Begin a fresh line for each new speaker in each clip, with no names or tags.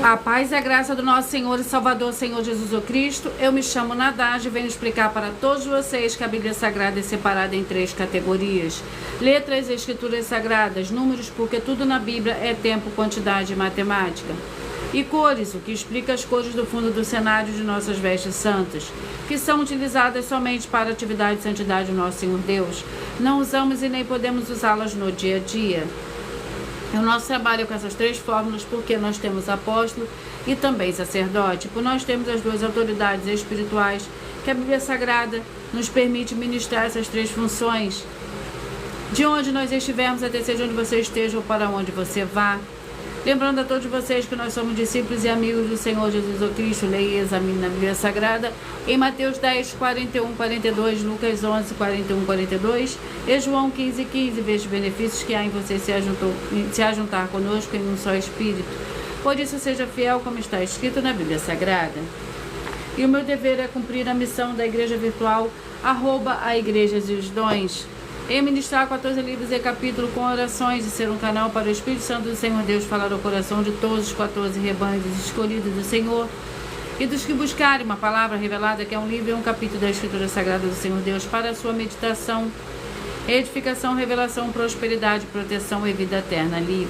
A paz e a graça do nosso Senhor e Salvador, Senhor Jesus o Cristo. Eu me chamo Nadage e venho explicar para todos vocês que a Bíblia Sagrada é separada em 3 categorias. Letras e escrituras sagradas, números, porque tudo na Bíblia é tempo, quantidade e matemática. E cores, o que explica as cores do fundo do cenário de nossas vestes santas, que são utilizadas somente para a atividade e santidade do nosso Senhor Deus. Não usamos e nem podemos usá-las no dia a dia. O nosso trabalho é com essas 3 fórmulas porque nós temos apóstolo e também sacerdote, por nós temos as 2 autoridades espirituais que a Bíblia Sagrada nos permite ministrar essas 3 funções. De onde nós estivermos, até seja onde você esteja ou para onde você vá. Lembrando a todos vocês que nós somos discípulos e amigos do Senhor Jesus o Cristo. Leia e examine na Bíblia Sagrada em Mateus 10, 41, 42, Lucas 11, 41, 42 e João 15, 15. Veja os benefícios que há em você se ajuntar conosco em um só Espírito. Por isso seja fiel como está escrito na Bíblia Sagrada. E o meu dever é cumprir a missão da Igreja Virtual, @ Igrejas e os Dons. Em ministrar 14 livros e capítulo com orações e ser um canal para o Espírito Santo do Senhor Deus falar ao coração de todos os 14 rebanhos escolhidos do Senhor e dos que buscarem uma palavra revelada, que é um livro e um capítulo da Escritura Sagrada do Senhor Deus para a sua meditação, edificação, revelação, prosperidade, proteção e vida eterna livre.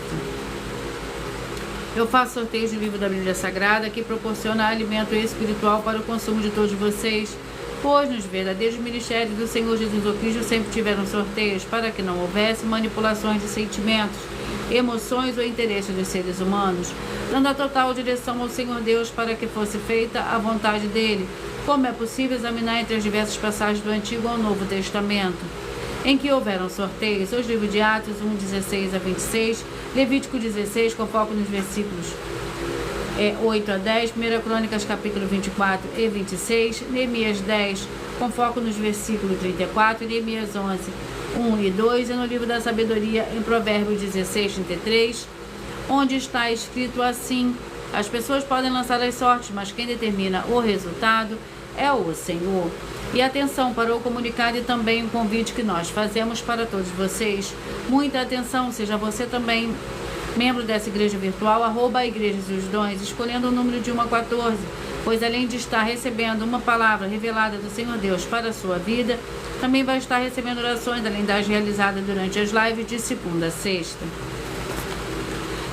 Eu faço sorteios de livro da Bíblia Sagrada que proporciona alimento espiritual para o consumo de todos vocês, pois nos verdadeiros ministérios do Senhor Jesus o Cristo sempre tiveram sorteios para que não houvesse manipulações de sentimentos, emoções ou interesses dos seres humanos, dando a total direção ao Senhor Deus para que fosse feita a vontade dele, como é possível examinar entre as diversas passagens do Antigo ao Novo Testamento, em que houveram sorteios, os livros de Atos 1, 16 a 26, Levítico 16, com foco nos versículos 8 a 10, 1 Crônicas capítulo 24 e 26, Neemias 10, com foco nos versículos 34, Neemias 11, 1 e 2, e no livro da sabedoria, em Provérbios 16, 33, onde está escrito assim: as pessoas podem lançar as sortes, mas quem determina o resultado é o Senhor. E atenção para o comunicado e também o convite que nós fazemos para todos vocês. Muita atenção, seja você também membro dessa igreja virtual, @ Igrejas e os Dons, escolhendo o número de 1 a 14, pois além de estar recebendo uma palavra revelada do Senhor Deus para a sua vida, também vai estar recebendo orações, além das realizadas durante as lives de segunda a sexta.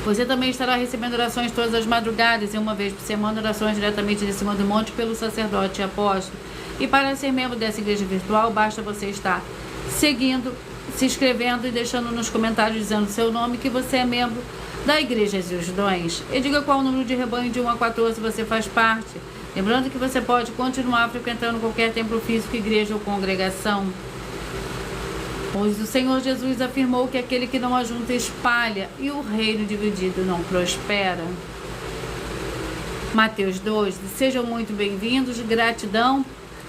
Você também estará recebendo orações todas as madrugadas e uma vez por semana orações diretamente de cima do monte pelo sacerdote e apóstolo. E para ser membro dessa igreja virtual, basta você estar seguindo, se inscrevendo e deixando nos comentários dizendo seu nome, que você é membro da Igrejas e os Dons. E diga qual o número de rebanho de 1 a 14 você faz parte. Lembrando que você pode continuar frequentando qualquer templo físico, igreja ou congregação, pois o Senhor Jesus afirmou que aquele que não ajunta espalha e o reino dividido não prospera. Mateus 2, sejam muito bem-vindos, gratidão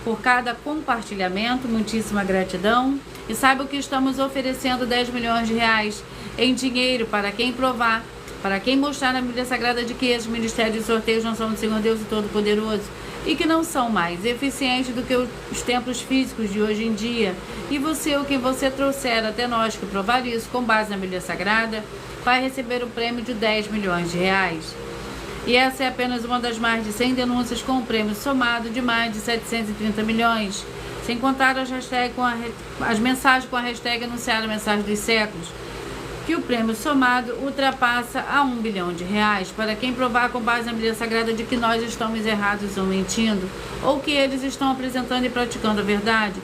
por cada compartilhamento, muitíssima gratidão. E saiba que estamos oferecendo 10 milhões de reais em dinheiro para quem provar, para quem mostrar na Bíblia Sagrada de que esses ministérios de sorteios não são do Senhor Deus Todo-Poderoso e que não são mais eficientes do que os templos físicos de hoje em dia. E você, o que você trouxer até nós que provar isso com base na Bíblia Sagrada, vai receber o prêmio de 10 milhões de reais. E essa é apenas uma das mais de 100 denúncias com um prêmio somado de mais de 730 milhões, sem contar as mensagens com a hashtag anunciar a mensagem dos séculos, que o prêmio somado ultrapassa a 1 bilhão de reais para quem provar com base na Bíblia Sagrada de que nós estamos errados ou mentindo, ou que eles estão apresentando e praticando a verdade.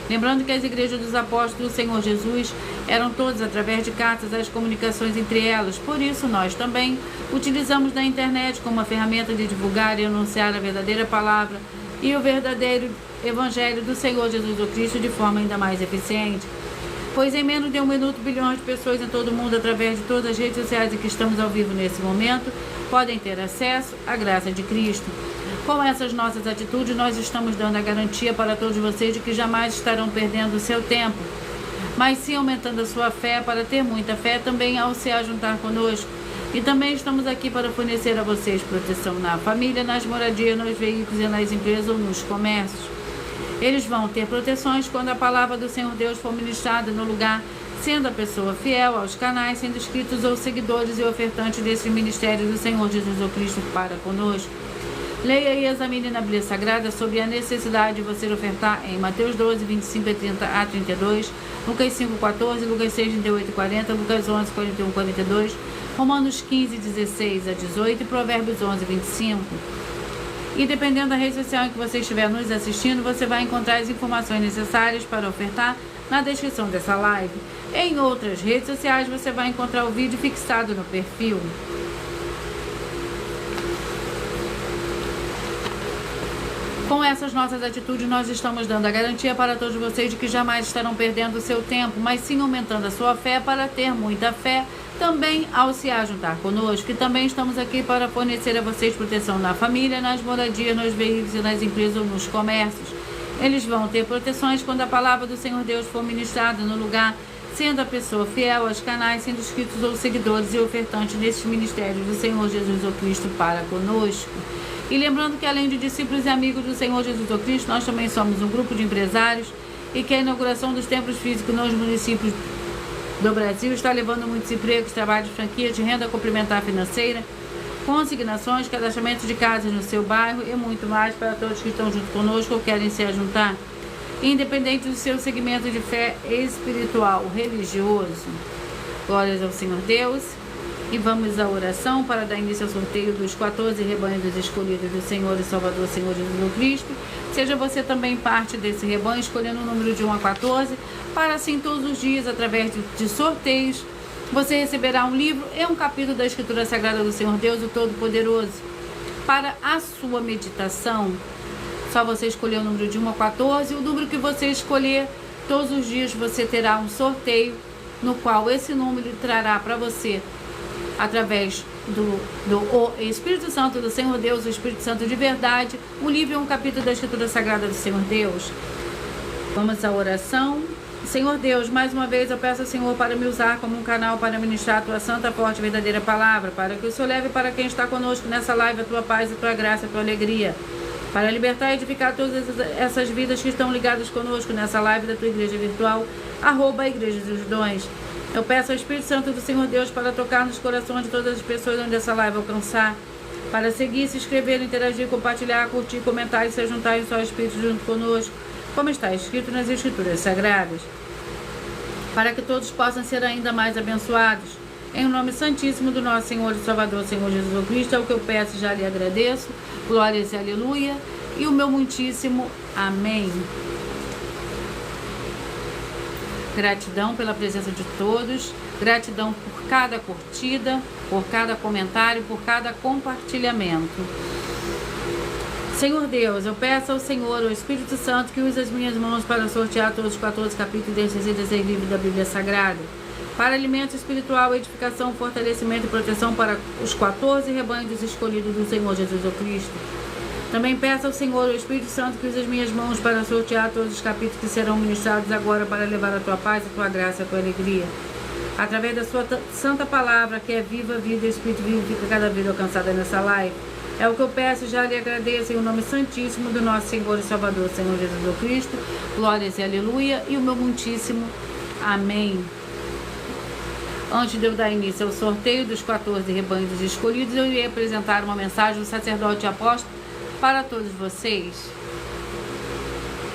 Lembrando que as igrejas dos apóstolos do Senhor Jesus eram todas através de cartas, as comunicações entre elas. Por isso, nós também utilizamos da internet como uma ferramenta de divulgar e anunciar a verdadeira palavra e o verdadeiro Evangelho do Senhor Jesus o Cristo de forma ainda mais eficiente. Pois em menos de 1 minuto, bilhões de pessoas em todo o mundo, através de todas as redes sociais em que estamos ao vivo nesse momento, podem ter acesso à graça de Cristo. Com essas nossas atitudes, nós estamos dando a garantia para todos vocês de que jamais estarão perdendo o seu tempo, mas sim aumentando a sua fé, para ter muita fé também ao se ajuntar conosco. E também estamos aqui para fornecer a vocês proteção na família, nas moradias, nos veículos e nas empresas ou nos comércios. Eles vão ter proteções quando a palavra do Senhor Deus for ministrada no lugar, sendo a pessoa fiel aos canais, sendo inscritos ou seguidores e ofertantes desse ministério do Senhor Jesus Cristo para conosco. Leia e examine na Bíblia Sagrada sobre a necessidade de você ofertar em Mateus 12, 25 a 32, Lucas 5, 14, Lucas 6, 38 e 40, Lucas 11, 41 e 42, Romanos 15, 16 a 18 e Provérbios 11, 25. E dependendo da rede social em que você estiver nos assistindo, você vai encontrar as informações necessárias para ofertar na descrição dessa live. Em outras redes sociais você vai encontrar o vídeo fixado no perfil. Com essas nossas atitudes, nós estamos dando a garantia para todos vocês de que jamais estarão perdendo o seu tempo, mas sim aumentando a sua fé para ter muita fé, também ao se ajuntar conosco. E também estamos aqui para fornecer a vocês proteção na família, nas moradias, nos veículos e nas empresas ou nos comércios. Eles vão ter proteções quando a palavra do Senhor Deus for ministrada no lugar, sendo a pessoa fiel aos canais, sendo inscritos ou seguidores e ofertantes nesses ministérios do Senhor Jesus Cristo para conosco. E lembrando que além de discípulos e amigos do Senhor Jesus Cristo, nós também somos um grupo de empresários e que a inauguração dos templos físicos nos municípios do Brasil está levando muitos empregos, trabalho de franquia, de renda complementar financeira, consignações, cadastramento de casas no seu bairro e muito mais para todos que estão junto conosco ou querem se ajuntar, independente do seu segmento de fé espiritual, religioso. Glórias ao Senhor Deus. E vamos à oração para dar início ao sorteio dos 14 rebanhos dos escolhidos do Senhor e Salvador, Senhor Jesus Cristo. Seja você também parte desse rebanho, escolhendo o número de 1 a 14, para assim todos os dias, através de sorteios, você receberá um livro e um capítulo da Escritura Sagrada do Senhor Deus, o Todo-Poderoso. Para a sua meditação, só você escolher o número de 1 a 14, o número que você escolher, todos os dias você terá um sorteio, no qual esse número trará para você, através do Espírito Santo do Senhor Deus, o Espírito Santo de verdade, um livro e um capítulo da Escritura Sagrada do Senhor Deus. Vamos à oração. Senhor Deus, mais uma vez eu peço ao Senhor para me usar como um canal para ministrar a tua santa, forte e verdadeira palavra, para que o Senhor leve para quem está conosco nessa live a tua paz, a tua graça, a tua alegria, para libertar e edificar todas essas vidas que estão ligadas conosco nessa live da tua igreja virtual, @Igreja dos Dons. Eu peço ao Espírito Santo do Senhor Deus para tocar nos corações de todas as pessoas onde essa live alcançar, para seguir, se inscrever, interagir, compartilhar, curtir, comentar e se juntar em só Espírito junto conosco, como está escrito nas Escrituras Sagradas, para que todos possam ser ainda mais abençoados. Em nome santíssimo do nosso Senhor e Salvador, Senhor Jesus Cristo, é o que eu peço e já lhe agradeço. Glórias e aleluia. E o meu muitíssimo amém. Gratidão pela presença de todos, gratidão por cada curtida, por cada comentário, por cada compartilhamento. Senhor Deus, eu peço ao Senhor, ao Espírito Santo, que use as minhas mãos para sortear todos os 14 capítulos e 66 livros da Bíblia Sagrada, para alimento espiritual, edificação, fortalecimento e proteção para os 14 rebanhos escolhidos do Senhor Jesus Cristo. Também peço ao Senhor, o Espírito Santo, que use as minhas mãos para sortear todos os capítulos que serão ministrados agora para levar a tua paz, a tua graça, a tua alegria. Através da sua santa palavra, que é viva, vida e Espírito vivifica cada vida alcançada nessa live. É o que eu peço e já lhe agradeço em o nome santíssimo do nosso Senhor e Salvador, Senhor Jesus Cristo. Glórias e aleluia. E o meu muitíssimo amém. Antes de eu dar início ao sorteio dos 14 rebanhos escolhidos, eu irei apresentar uma mensagem do sacerdote e apóstolo para todos vocês.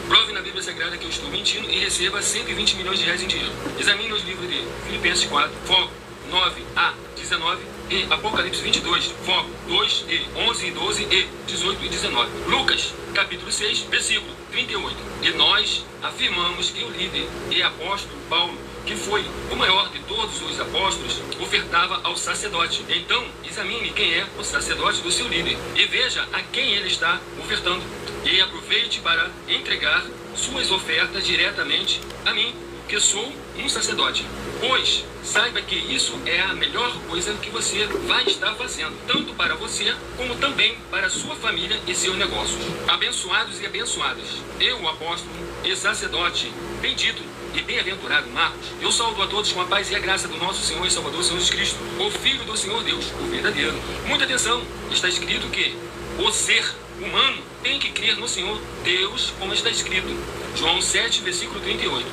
Prove na Bíblia Sagrada que eu estou mentindo e receba 120 milhões de reais em dinheiro. Examine os livros de Filipenses 4, foco 9 a 19 e Apocalipse 22, foco 2 e 11 e 12 e 18 e 19. Lucas, capítulo 6, versículo 38. E nós afirmamos que o líder e apóstolo Paulo, que foi o maior de todos os apóstolos, ofertava ao sacerdote. Então, examine quem é o sacerdote do seu líder e veja a quem ele está ofertando. E aproveite para entregar suas ofertas diretamente a mim, que sou um sacerdote. Pois, saiba que isso é a melhor coisa que você vai estar fazendo, tanto para você, como também para sua família e seus negócios. Abençoados e abençoadas, eu, o apóstolo e sacerdote bendito e bem-aventurado Marcos, eu saúdo a todos com a paz e a graça do nosso Senhor e Salvador Jesus Cristo, o Filho do Senhor Deus, o verdadeiro. Muita atenção, está escrito que o ser humano tem que crer no Senhor Deus, como está escrito. João 7, versículo 38.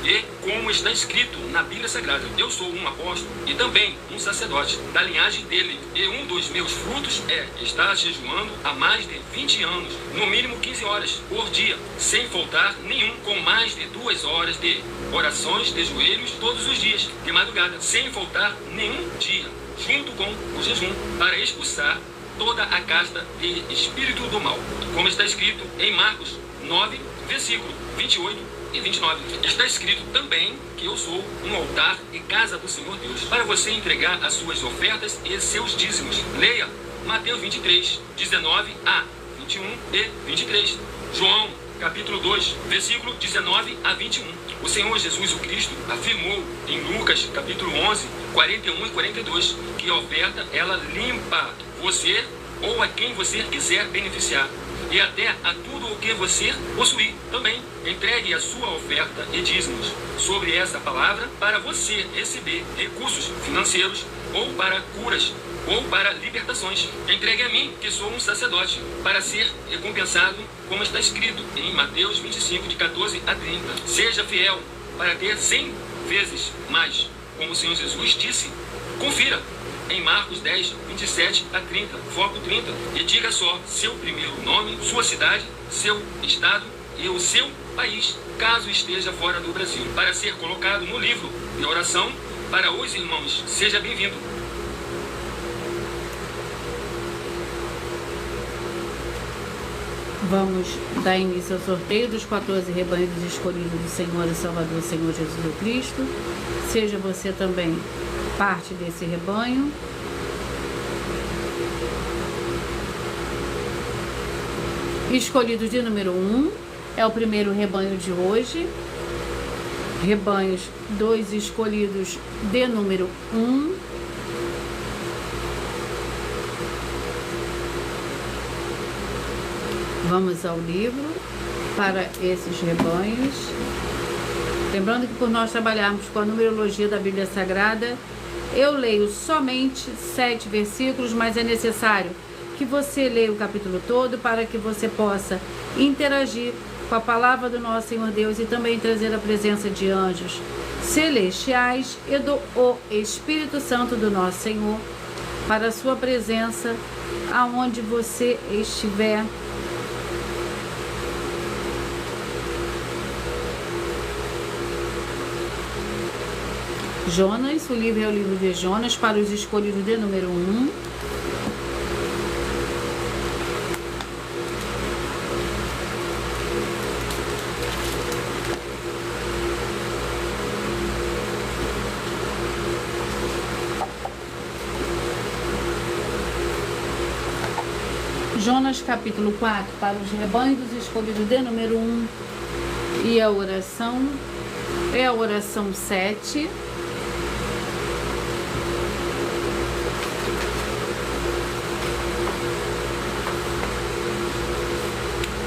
E como está escrito na Bíblia Sagrada, eu sou um apóstolo e também um sacerdote da linhagem dele. E um dos meus frutos é estar jejuando há mais de 20 anos, no mínimo 15 horas por dia, sem faltar nenhum, com mais de 2 horas de orações de joelhos todos os dias, de madrugada, sem faltar nenhum dia, junto com o jejum, para expulsar toda a casta de espírito do mal. Como está escrito em Marcos 9, versículo 28 e 29. Está escrito também que eu sou um altar e casa do Senhor Deus, para você entregar as suas ofertas e seus dízimos. Leia Mateus 23, 19 a 21 e 23. João, capítulo 2, versículo 19 a 21. O Senhor Jesus o Cristo afirmou em Lucas, capítulo 11, 41 e 42, que a oferta, ela limpa você ou a quem você quiser beneficiar, e até a tudo o que você possuir. Também entregue a sua oferta e dízimos sobre essa palavra para você receber recursos financeiros, ou para curas, ou para libertações. Entregue a mim, que sou um sacerdote, para ser recompensado, como está escrito em Mateus 25, de 14 a 30. Seja fiel para ter 100 vezes mais, como o Senhor Jesus disse. Confira em Marcos 10, 27 a 30, foco 30, e diga só seu primeiro nome, sua cidade, seu estado e o seu país, caso esteja fora do Brasil, para ser colocado no livro de oração para os irmãos. Seja bem-vindo.
Vamos dar início ao sorteio dos 14 rebanhos escolhidos do Senhor e Salvador, Senhor Jesus Cristo. Seja você também parte desse rebanho. Escolhido de número 1 é o primeiro rebanho de hoje. Rebanhos 2 escolhidos de número 1. Vamos ao livro para esses rebanhos. Lembrando que por nós trabalharmos com a numerologia da Bíblia Sagrada, eu leio somente 7 versículos, mas é necessário que você leia o capítulo todo para que você possa interagir com a palavra do nosso Senhor Deus e também trazer a presença de anjos celestiais e do Espírito Santo do nosso Senhor para a sua presença aonde você estiver. Jonas, o livro é o livro de Jonas para os escolhidos de número 1. Jonas capítulo 4 para os rebanhos dos escolhidos de número 1. E a oração é a oração 7.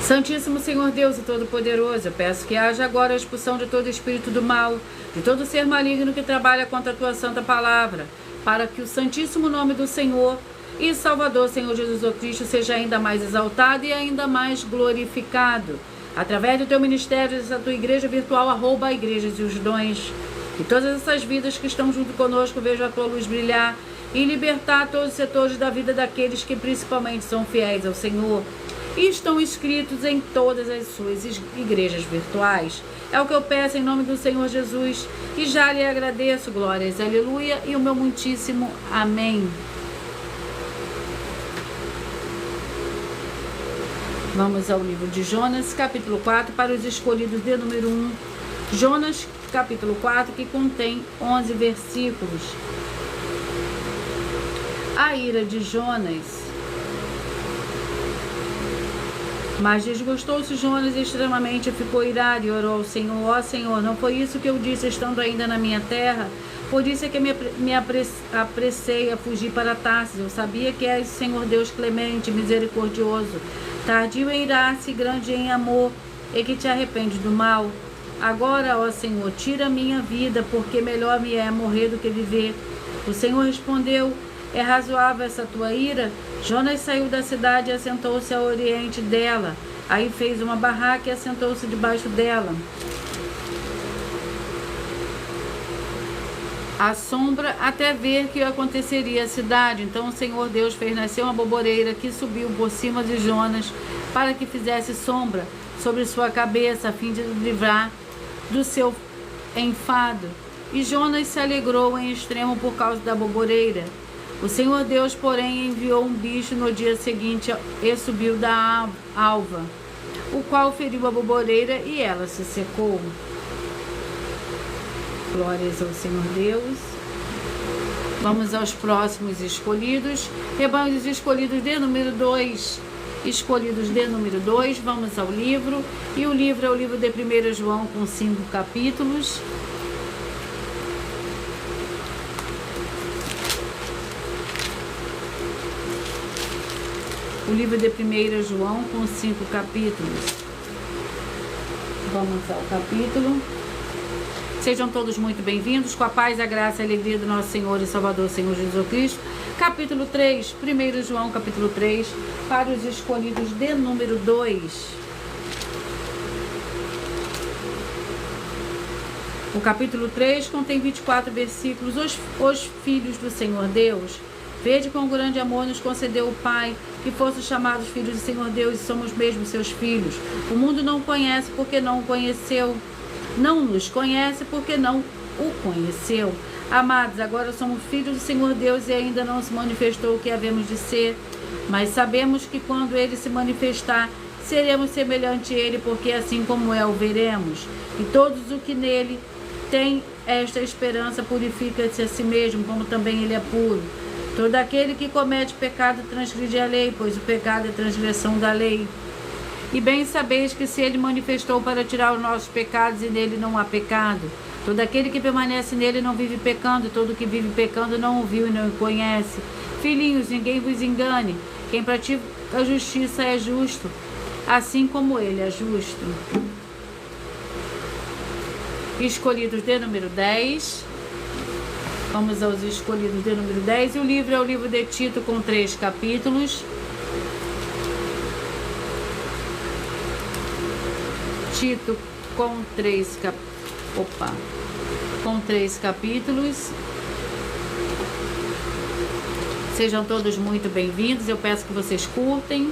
Santíssimo Senhor Deus e Todo-Poderoso, eu peço que haja agora a expulsão de todo espírito do mal, de todo ser maligno que trabalha contra a tua santa palavra, para que o santíssimo nome do Senhor e Salvador, Senhor Jesus Cristo, seja ainda mais exaltado e ainda mais glorificado, através do teu ministério, dessa tua igreja virtual, @ Igrejas e os Dons. Que todas essas vidas que estão junto conosco vejam a tua luz brilhar e libertar todos os setores da vida daqueles que principalmente são fiéis ao Senhor e estão inscritos em todas as suas igrejas virtuais. É o que eu peço em nome do Senhor Jesus e já lhe agradeço, glórias, aleluia, e o meu muitíssimo amém. Vamos ao livro de Jonas, capítulo 4, para os escolhidos de número 1. Jonas, capítulo 4, que contém 11 versículos. A ira de Jonas. Mas desgostou-se Jonas extremamente e ficou irado e orou ao Senhor: ó Senhor, não foi isso que eu disse estando ainda na minha terra? Por isso é que me apressei a fugir para Tarsis. Eu sabia que és Senhor Deus clemente, misericordioso, tardio em irar-se, grande em amor, e que te arrepende do mal. Agora, ó Senhor, tira a minha vida, porque melhor me é morrer do que viver. O Senhor respondeu: é razoável essa tua ira? Jonas saiu da cidade e assentou-se ao oriente dela. Aí fez uma barraca e assentou-se debaixo dela. à sombra até ver que aconteceria à cidade. Então o Senhor Deus fez nascer uma boboreira que subiu por cima de Jonas para que fizesse sombra sobre sua cabeça, a fim de livrar do seu enfado. E Jonas se alegrou em extremo por causa da boboreira. O Senhor Deus, porém, enviou um bicho no dia seguinte e subiu da alva, o qual feriu a boboreira e ela se secou. Glórias ao Senhor Deus. Vamos aos próximos escolhidos. Rebanhos escolhidos de número 2. Escolhidos de número 2. Vamos ao livro. E o livro é o livro de 1 João com 5 capítulos. O livro de 1 João com 5 capítulos. Vamos ao capítulo. Sejam todos muito bem-vindos, com a paz, a graça e a alegria do nosso Senhor e Salvador, Senhor Jesus Cristo. Capítulo 3, 1 João, capítulo 3, para os escolhidos de número 2. O capítulo 3 contém 24 versículos. Os filhos do Senhor Deus. Vede quão grande amor nos concedeu o Pai, que fossem chamados filhos do Senhor Deus, e somos mesmo seus filhos. O mundo não o conhece porque não o conheceu. Não nos conhece porque não o conheceu. Amados, agora somos filhos do Senhor Deus e ainda não se manifestou o que havemos de ser. Mas sabemos que quando Ele se manifestar, seremos semelhantes a Ele, porque assim como é, o veremos. E todos os que nele têm esta esperança purifica-se a si mesmo, como também Ele é puro. Todo aquele que comete pecado transgride a lei, pois o pecado é transgressão da lei. E bem sabeis que se Ele manifestou para tirar os nossos pecados, e nele não há pecado. Todo aquele que permanece nele não vive pecando, todo que vive pecando não o viu e não o conhece. Filhinhos, ninguém vos engane. Quem pratica a justiça é justo, assim como Ele é justo. Escolhidos de número 10. Vamos aos escolhidos de número 10. E o livro é o livro de Tito, com 3 capítulos. Tito com 3 capítulos. Sejam todos muito bem-vindos. Eu peço que vocês curtem,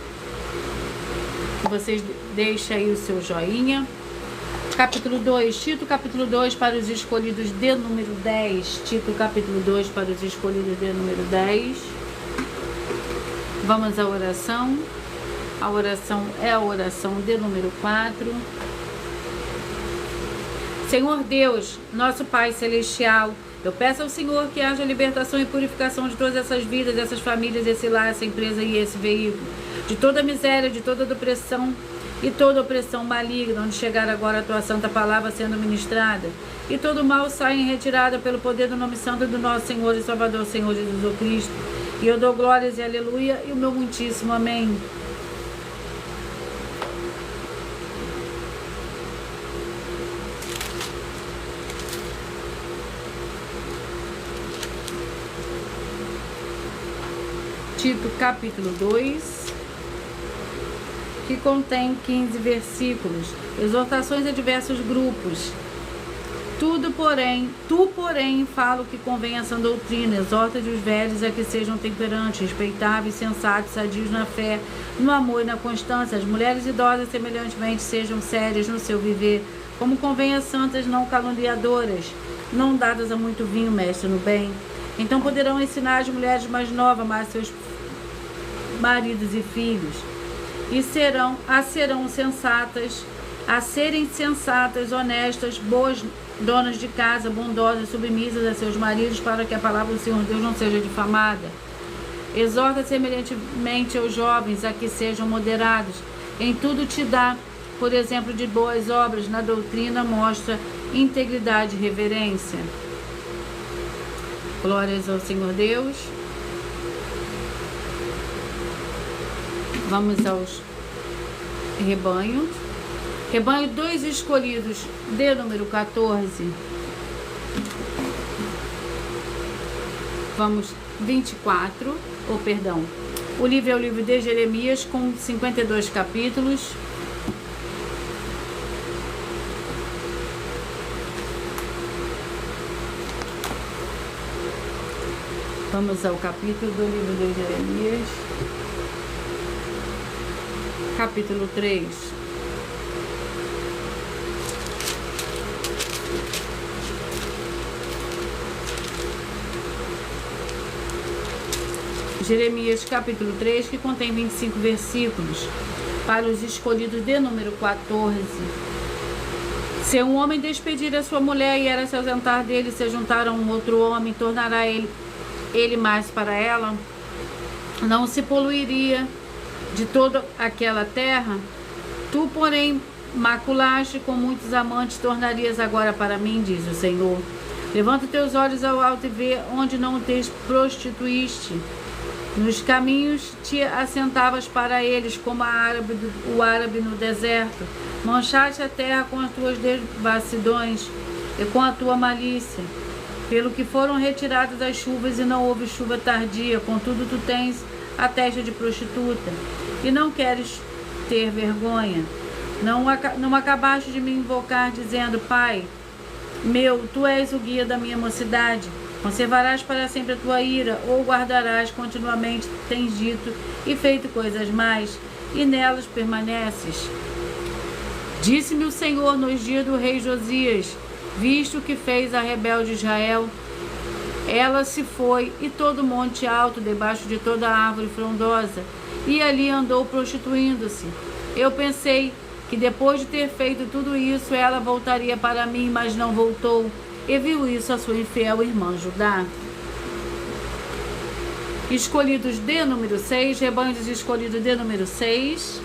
que vocês deixem aí o seu joinha. Capítulo 2, Tito capítulo 2 para os escolhidos de número 10. Tito capítulo 2 para os escolhidos de número 10. Vamos à oração. A oração é a oração de número 4. Senhor Deus, nosso Pai Celestial, eu peço ao Senhor que haja libertação e purificação de todas essas vidas, dessas famílias, esse lar, essa empresa e esse veículo, de toda miséria, de toda opressão e toda opressão maligna, onde chegar agora a tua santa palavra sendo ministrada, e todo mal saia em retirada pelo poder do nome santo do nosso Senhor e Salvador, Senhor Jesus Cristo. E eu dou glórias e aleluia e o meu muitíssimo amém. Tito capítulo 2, que contém 15 versículos, exortações a diversos grupos. Tu, porém, fala o que convém a sã doutrina, exorta-de os velhos a que sejam temperantes, respeitáveis, sensatos, sadios na fé, no amor e na constância. As mulheres idosas, semelhantemente, sejam sérias no seu viver, como convém a santas, não caluniadoras, não dadas a muito vinho, mestre no bem. Então poderão ensinar as mulheres mais novas a amar seus maridos e filhos, e serem sensatas, honestas, boas donas de casa, bondosas, submissas a seus maridos, para que a palavra do Senhor Deus não seja difamada. Exorta semelhantemente aos jovens a que sejam moderados. Em tudo te dá, por exemplo, de boas obras. Na doutrina mostra integridade e reverência. Glórias ao Senhor Deus. Vamos aos rebanhos. Rebanho 2 escolhidos de número 14. Vamos 24, o livro é o livro de Jeremias, com 52 capítulos. Vamos ao capítulo do livro de Jeremias, capítulo 3. Jeremias capítulo 3, que contém 25 versículos, para os escolhidos de número 14. Se um homem despedir a sua mulher e ela se ausentar dele, se juntar a um outro homem, tornará ele mais para ela? Não se poluiria de toda aquela terra? Tu, porém, maculaste com muitos amantes, tornarias agora para mim, diz o Senhor. Levanta teus olhos ao alto e vê onde não te prostituíste. Nos caminhos te assentavas para eles, como o árabe no deserto. Manchaste a terra com as tuas devassidões e com a tua malícia. Pelo que foram retiradas as chuvas e não houve chuva tardia, contudo tu tens a testa de prostituta e não queres ter vergonha. Não acabaste de me invocar dizendo: Pai meu, tu és o guia da minha mocidade. Conservarás para sempre a tua ira, ou guardarás continuamente, tens dito, e feito coisas mais, e nelas permaneces. Disse-me o Senhor nos dias do rei Josias, visto que fez a rebelde Israel, ela se foi, e todo monte alto, debaixo de toda árvore frondosa, e ali andou prostituindo-se. Eu pensei que depois de ter feito tudo isso, ela voltaria para mim, mas não voltou. E viu isso a sua infiel irmã Judá. Escolhidos de número 6, rebanhos escolhidos de número 6.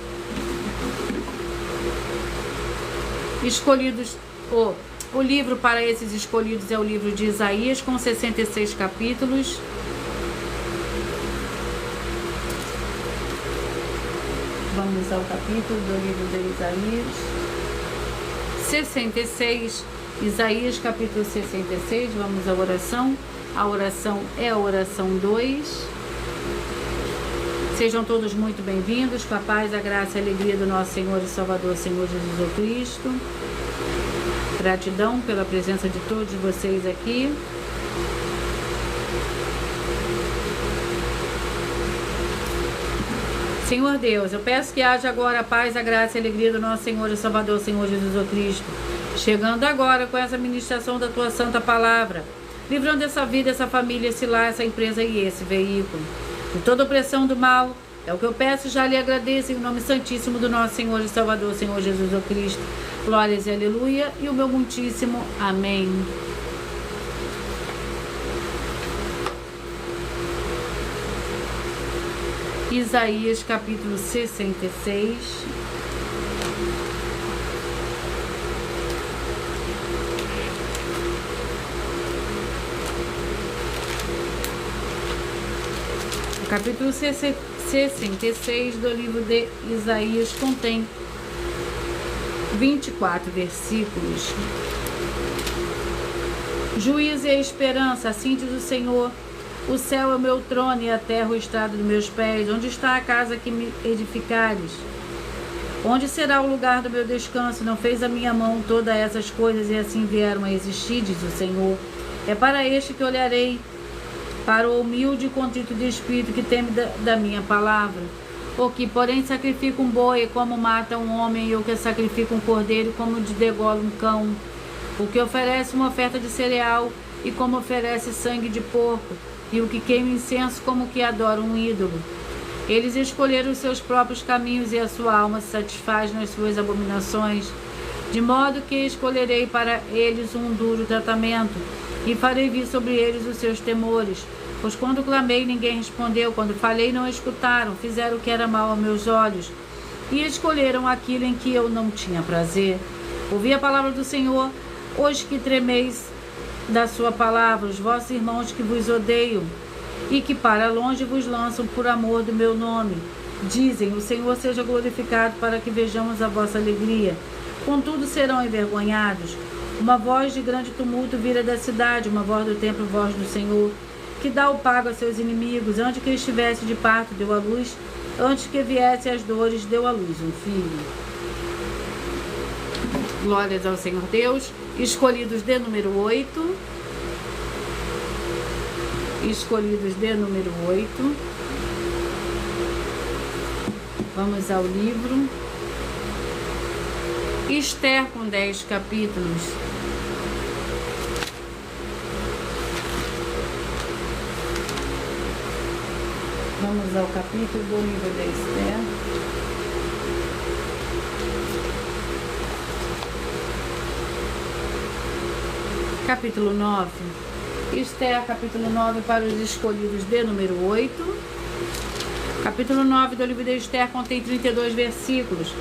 Escolhidos, o livro para esses escolhidos é o livro de Isaías, com 66 capítulos. Vamos ao capítulo do livro de Isaías. 66. Isaías capítulo 66, vamos à oração. A oração é a oração 2. Sejam todos muito bem-vindos, com a paz, a graça e a alegria do nosso Senhor e Salvador, Senhor Jesus Cristo. Gratidão pela presença de todos vocês aqui. Senhor Deus, eu peço que haja agora a paz, a graça e a alegria do nosso Senhor e Salvador, Senhor Jesus Cristo. Chegando agora com essa ministração da tua santa palavra, livrando essa vida, essa família, esse lar, essa empresa e esse veículo de toda opressão do mal. É o que eu peço e já lhe agradeço em nome santíssimo do nosso Senhor e Salvador, Senhor Jesus Cristo. Glórias e aleluia e o meu muitíssimo amém. Isaías capítulo 66. O capítulo 66 do livro de Isaías contém 24 versículos. Juízo e esperança, assim diz o Senhor. O céu é o meu trono e a terra o estrado dos meus pés. Onde está a casa que me edificares? Onde será o lugar do meu descanso? Não fez a minha mão todas essas coisas e assim vieram a existir, diz o Senhor. É para este que olharei, para o humilde e contrito de espírito que teme da minha palavra. O que, porém, sacrifica um boi como mata um homem, e o que sacrifica um cordeiro como degola um cão. O que oferece uma oferta de cereal e como oferece sangue de porco, e o que queima incenso como que adora um ídolo. Eles escolheram os seus próprios caminhos e a sua alma se satisfaz nas suas abominações, de modo que escolherei para eles um duro tratamento e farei vir sobre eles os seus temores. Pois quando clamei, ninguém respondeu, quando falei, não escutaram, fizeram o que era mal aos meus olhos e escolheram aquilo em que eu não tinha prazer. Ouvi a palavra do Senhor, hoje que tremeis da sua palavra, os vossos irmãos que vos odeiam e que para longe vos lançam por amor do meu nome. Dizem, o Senhor seja glorificado para que vejamos a vossa alegria. Contudo serão envergonhados. Uma voz de grande tumulto vira da cidade, uma voz do templo, voz do Senhor, que dá o pago a seus inimigos. Antes que estivesse de parto, deu à luz. Antes que viesse as dores, deu à luz um filho. Glórias ao Senhor Deus. Escolhidos de número 8. Escolhidos de número 8. Vamos ao livro Esther, com 10 capítulos. Vamos ao capítulo do livro de Esther. Capítulo 9. Esther, capítulo 9, para os escolhidos de número 8. Capítulo 9 do livro de Esther contém 32 versículos.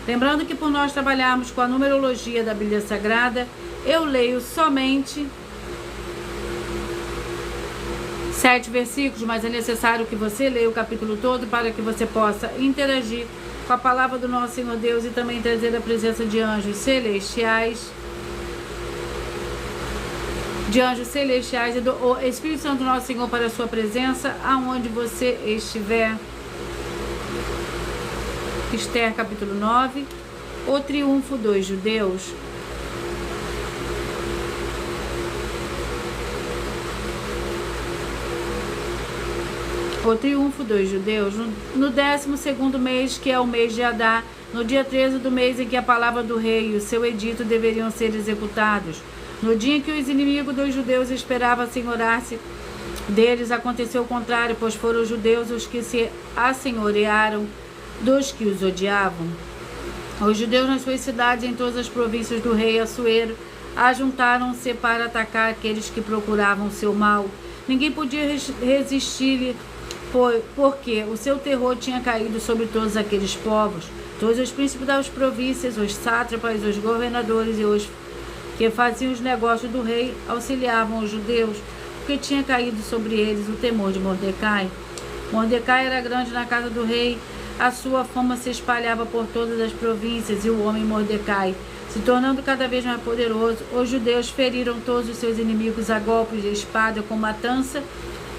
Lembrando que por nós trabalharmos com a numerologia da Bíblia Sagrada, eu leio somente 7 versículos, mas é necessário que você leia o capítulo todo para que você possa interagir com a palavra do nosso Senhor Deus e também trazer a presença de anjos celestiais, e do Espírito Santo do nosso Senhor para a sua presença, aonde você estiver. Esther, capítulo 9, o triunfo dos judeus. O triunfo dos judeus, no 12º mês, que é o mês de Adar, no dia 13 do mês em que a palavra do rei e o seu edito deveriam ser executados. No dia em que os inimigos dos judeus esperavam assenhorar-se deles, aconteceu o contrário, pois foram os judeus os que se assenhorearam dos que os odiavam. Os judeus nas suas cidades, em todas as províncias do rei Assuero, ajuntaram-se para atacar aqueles que procuravam o seu mal. Ninguém podia resistir-lhe, porque o seu terror tinha caído sobre todos aqueles povos. Todos os príncipes das províncias, os sátrapas, os governadores e os que faziam os negócios do rei auxiliavam os judeus, porque tinha caído sobre eles o temor de Mordecai. Mordecai era grande na casa do rei, a sua fama se espalhava por todas as províncias, e o homem Mordecai, se tornando cada vez mais poderoso, os judeus feriram todos os seus inimigos a golpes de espada, com matança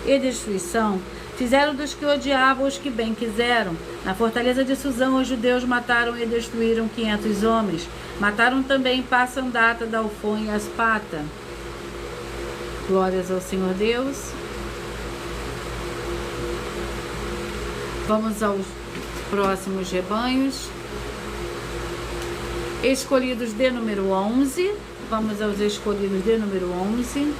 e destruição. Fizeram dos que odiavam os que bem quiseram. Na fortaleza de Suzã, os judeus mataram e destruíram 500 homens. Mataram também Passandata, Dalfon e Aspata. Glórias ao Senhor Deus. Vamos aos próximos rebanhos. Escolhidos de número 11. Vamos aos escolhidos de número 11.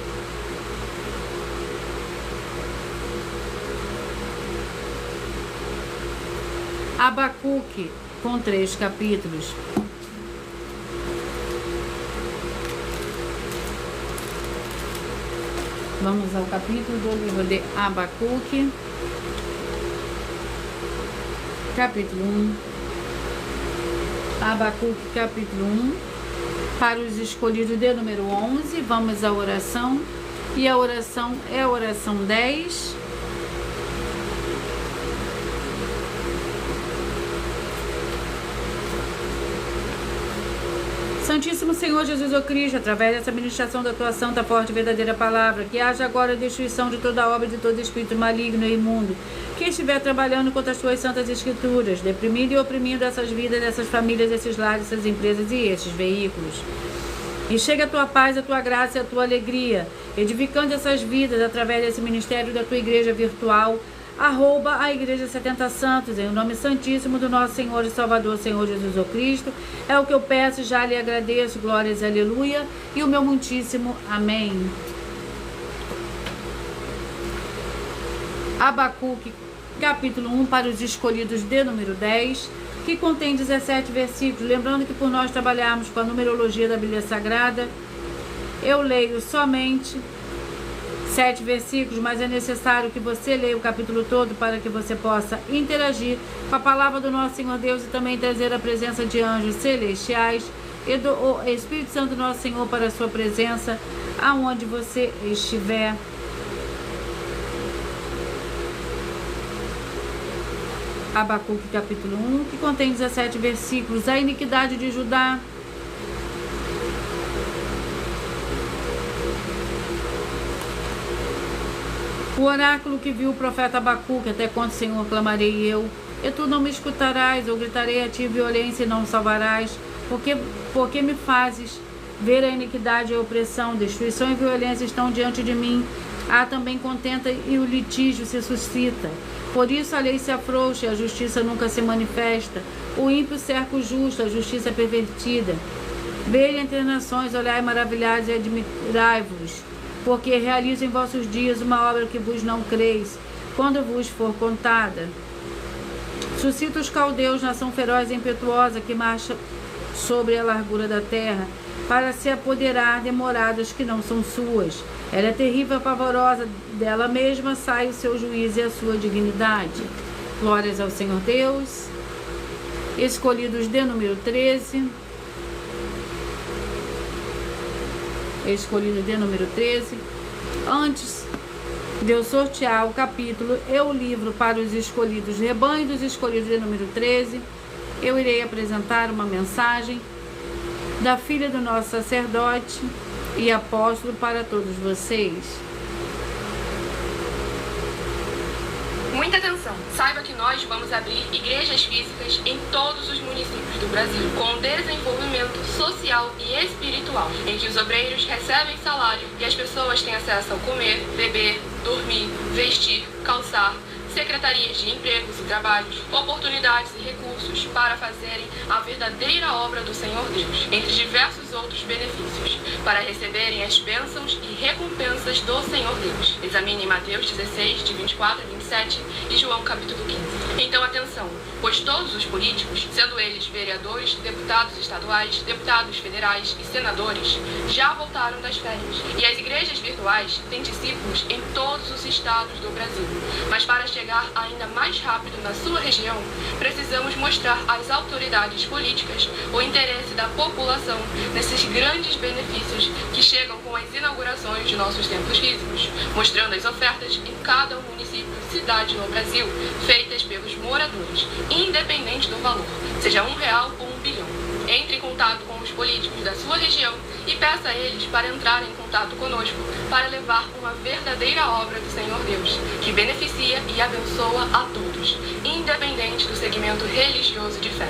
Abacuque, com 3 capítulos. Vamos ao capítulo do livro de Abacuque, capítulo 1. Abacuque, capítulo 1, para os escolhidos de número 11. Vamos à oração, e a oração é a oração 10. Santíssimo Senhor Jesus o Cristo, através dessa ministração da tua santa, forte e verdadeira palavra, que haja agora a destruição de toda obra de todo espírito maligno e imundo que estiver trabalhando contra as tuas santas escrituras, deprimindo e oprimindo essas vidas, essas famílias, esses lares, essas empresas e esses veículos. E chega a tua paz, a tua graça e a tua alegria, edificando essas vidas através desse ministério da tua igreja virtual. Arroba a Igreja 70 Santos, em nome santíssimo do nosso Senhor e Salvador, Senhor Jesus o Cristo. É o que eu peço, já lhe agradeço, glórias, aleluia, e o meu muitíssimo amém. Abacuque, capítulo 1, para os escolhidos de número 10, que contém 17 versículos. Lembrando que por nós trabalharmos com a numerologia da Bíblia Sagrada, eu leio somente 7 versículos, mas é necessário que você leia o capítulo todo para que você possa interagir com a palavra do nosso Senhor Deus e também trazer a presença de anjos celestiais e do Espírito Santo do nosso Senhor para a sua presença, aonde você estiver. Abacuque, capítulo 1, que contém 17 versículos. A iniquidade de Judá. O oráculo que viu o profeta Abacuque: até quando, Senhor, clamarei eu, e tu não me escutarás, ou gritarei a ti violência e não salvarás? Porque me fazes ver a iniquidade e a opressão, destruição e violência estão diante de mim, Há também contenda e o litígio se suscita. Por isso a lei se afrouxa e a justiça nunca se manifesta. O ímpio cerca o justo, a justiça é pervertida. Vede entre as nações, olhai maravilhados e admirai-vos, porque realizo em vossos dias uma obra que vos não creis, quando vos for contada. Suscita os caldeus, nação feroz e impetuosa, que marcha sobre a largura da terra, para se apoderar de moradas que não são suas. Ela é terrível e pavorosa, dela mesma sai o seu juízo e a sua dignidade. Glórias ao Senhor Deus. Escolhidos de número 13. Escolhido de número 13. Antes de eu sortear o capítulo e o livro para os escolhidos, rebanho dos escolhidos de número 13, eu irei apresentar uma mensagem da filha do nosso sacerdote e apóstolo para todos vocês.
Muita atenção! Saiba que nós vamos abrir igrejas físicas em todos os municípios do Brasil, com desenvolvimento social e espiritual, em que os obreiros recebem salário e as pessoas têm acesso ao comer, beber, dormir, vestir, calçar, secretarias de empregos e trabalhos, oportunidades e recursos para fazerem a verdadeira obra do Senhor Deus, entre diversos outros benefícios, para receberem as bênçãos e recompensas do Senhor Deus. Examine Mateus 16, de 24 a 27 e João capítulo 15. Então atenção, pois todos os políticos, sendo eles vereadores, deputados estaduais, deputados federais e senadores, já voltaram das férias. E as igrejas virtuais têm discípulos em todos os estados do Brasil. Mas para chegar ainda mais rápido na sua região, precisamos mostrar às autoridades políticas o interesse da população nesses grandes benefícios que chegam com as inaugurações de nossos templos físicos, mostrando as ofertas em cada município, cidade no Brasil, feitas pelos moradores, independente do valor, seja R$1 ou R$1 bilhão. Entre em contato com os políticos da sua região e peça a eles para entrarem em contato conosco para levar uma verdadeira obra do Senhor Deus, que beneficia e abençoa a todos, independente do segmento religioso de fé.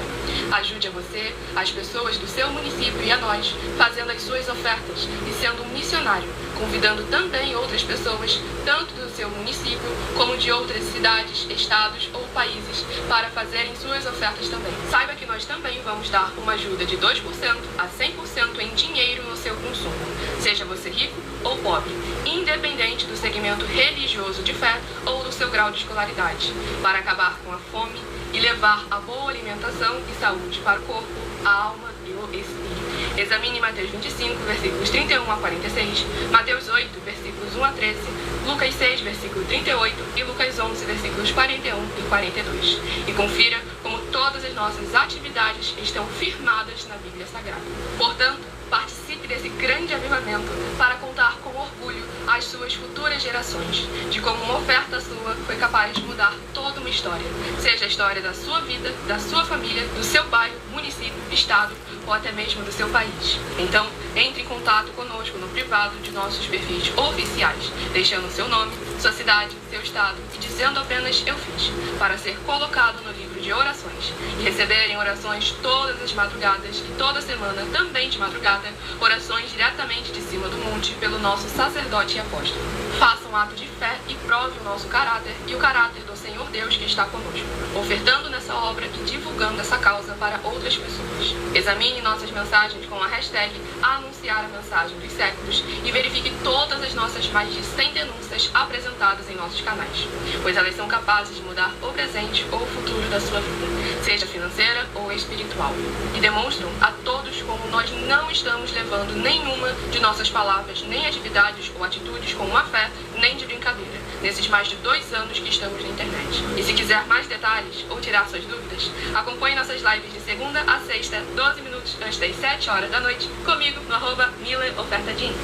Ajude a você, as pessoas do seu município e a nós, fazendo as suas ofertas e sendo um missionário, convidando também outras pessoas, tanto do seu município como de outras cidades, estados ou países, para fazerem suas ofertas também. Saiba que nós também vamos dar uma ajuda de 2% a 100% em dinheiro no seu consumo, seja você rico ou pobre, independente do segmento religioso de fé ou do seu grau de escolaridade, para acabar com a fome e levar a boa alimentação e saúde para o corpo, a alma e o espírito. Examine Mateus 25, versículos 31 a 46, Mateus 8, versículos 1 a 13, Lucas 6, versículo 38 e Lucas 11, versículos 41 e 42. E confira como todas as nossas atividades estão firmadas na Bíblia Sagrada. Portanto, participe desse grande avivamento para contar com orgulho às suas futuras gerações de como uma oferta sua foi capaz de mudar toda uma história, seja a história da sua vida, da sua família, do seu bairro, município, estado ou até mesmo do seu país. Então, entre em contato conosco no privado de nossos perfis oficiais, deixando seu nome, sua cidade, seu estado e dizendo apenas "eu fiz", para ser colocado no livro de orações e receberem orações todas as madrugadas e toda semana, também de madrugada, orações diretamente de cima do monte pelo nosso sacerdote e apóstolo. Faça um ato de fé e prove o nosso caráter e o caráter do Senhor Deus que está conosco, ofertando nessa obra e divulgando essa causa para outras pessoas. Examine nossas mensagens com a hashtag Anunciar a Mensagem dos Séculos e verifique todas as nossas mais de 100 denúncias apresentadas em nossos canais, pois elas são capazes de mudar o presente ou o futuro da sua vida, seja financeira ou espiritual, e demonstram a todos como nós não estamos levando nenhuma de nossas palavras, nem atividades ou atitudes com má fé, nem de brincadeira, nesses mais de 2 anos que estamos na internet. E se quiser mais detalhes ou tirar suas dúvidas, acompanhe nossas lives de segunda a sexta, 12 minutos antes das 7 horas da noite, comigo no @MilaOfertaDin.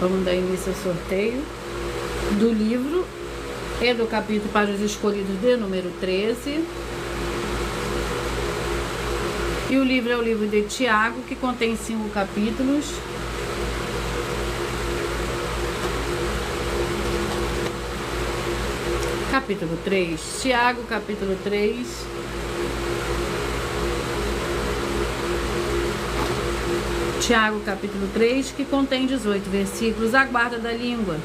Vamos dar início ao sorteio do livro e do capítulo para os escolhidos de número 13. E o livro é o livro de Tiago, que contém 5 capítulos. Capítulo 3. Tiago, capítulo 3. Tiago, capítulo 3, que contém 18 versículos. A guarda da língua.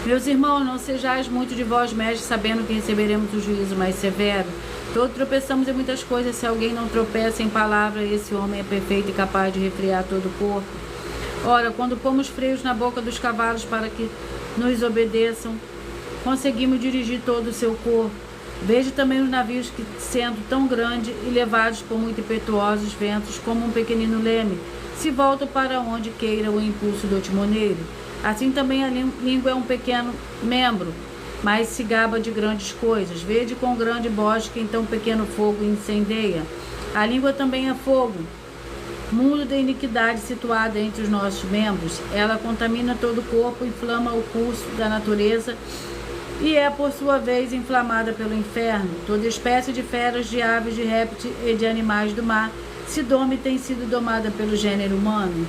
Meus irmãos, não sejais muito de vós mestres, sabendo que receberemos o juízo mais severo. Todos tropeçamos em muitas coisas. Se alguém não tropeça em palavra, esse homem é perfeito e capaz de refrear todo o corpo. Ora, quando pomos freios na boca dos cavalos para que nos obedeçam, conseguimos dirigir todo o seu corpo. Veja também os navios que, sendo tão grandes e levados por muito impetuosos ventos, como um pequenino leme, se voltam para onde queira o impulso do timoneiro. Assim também a língua é um pequeno membro, mas se gaba de grandes coisas. Vede com grande bosque, então pequeno fogo incendeia. A língua também é fogo, mundo de iniquidade situado entre os nossos membros. Ela contamina todo o corpo, inflama o curso da natureza e é, por sua vez, inflamada pelo inferno. Toda espécie de feras, de aves, de répteis e de animais do mar se doma e tem sido domada pelo gênero humano.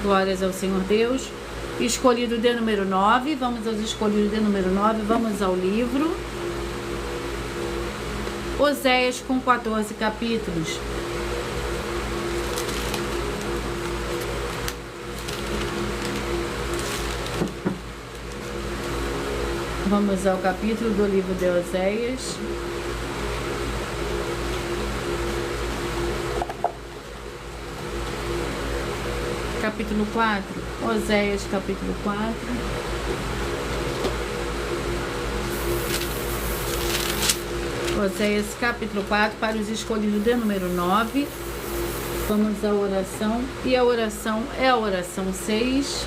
Glórias ao Senhor Deus. Escolhido de número 9, vamos aos escolhidos de número 9, vamos ao livro Oséias, com 14 capítulos. Vamos ao capítulo do livro de Oséias. Capítulo 4, Oséias, capítulo 4. Oséias, capítulo 4, para os escolhidos de número 9. Vamos à oração. E a oração é a oração 6.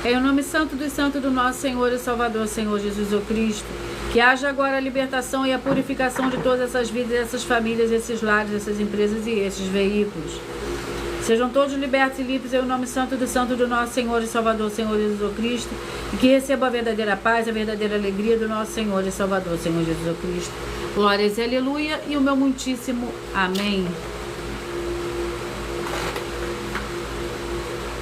Em o nome santo dos santos do nosso Senhor e Salvador, Senhor Jesus o Cristo, que haja agora a libertação e a purificação de todas essas vidas, essas famílias, esses lares, essas empresas e esses veículos. Sejam todos libertos e livres em o nome santo dos santos do nosso Senhor e Salvador, Senhor Jesus o Cristo, e que receba a verdadeira paz, a verdadeira alegria do nosso Senhor e Salvador, Senhor Jesus o Cristo. Glórias e aleluia, e o meu muitíssimo amém.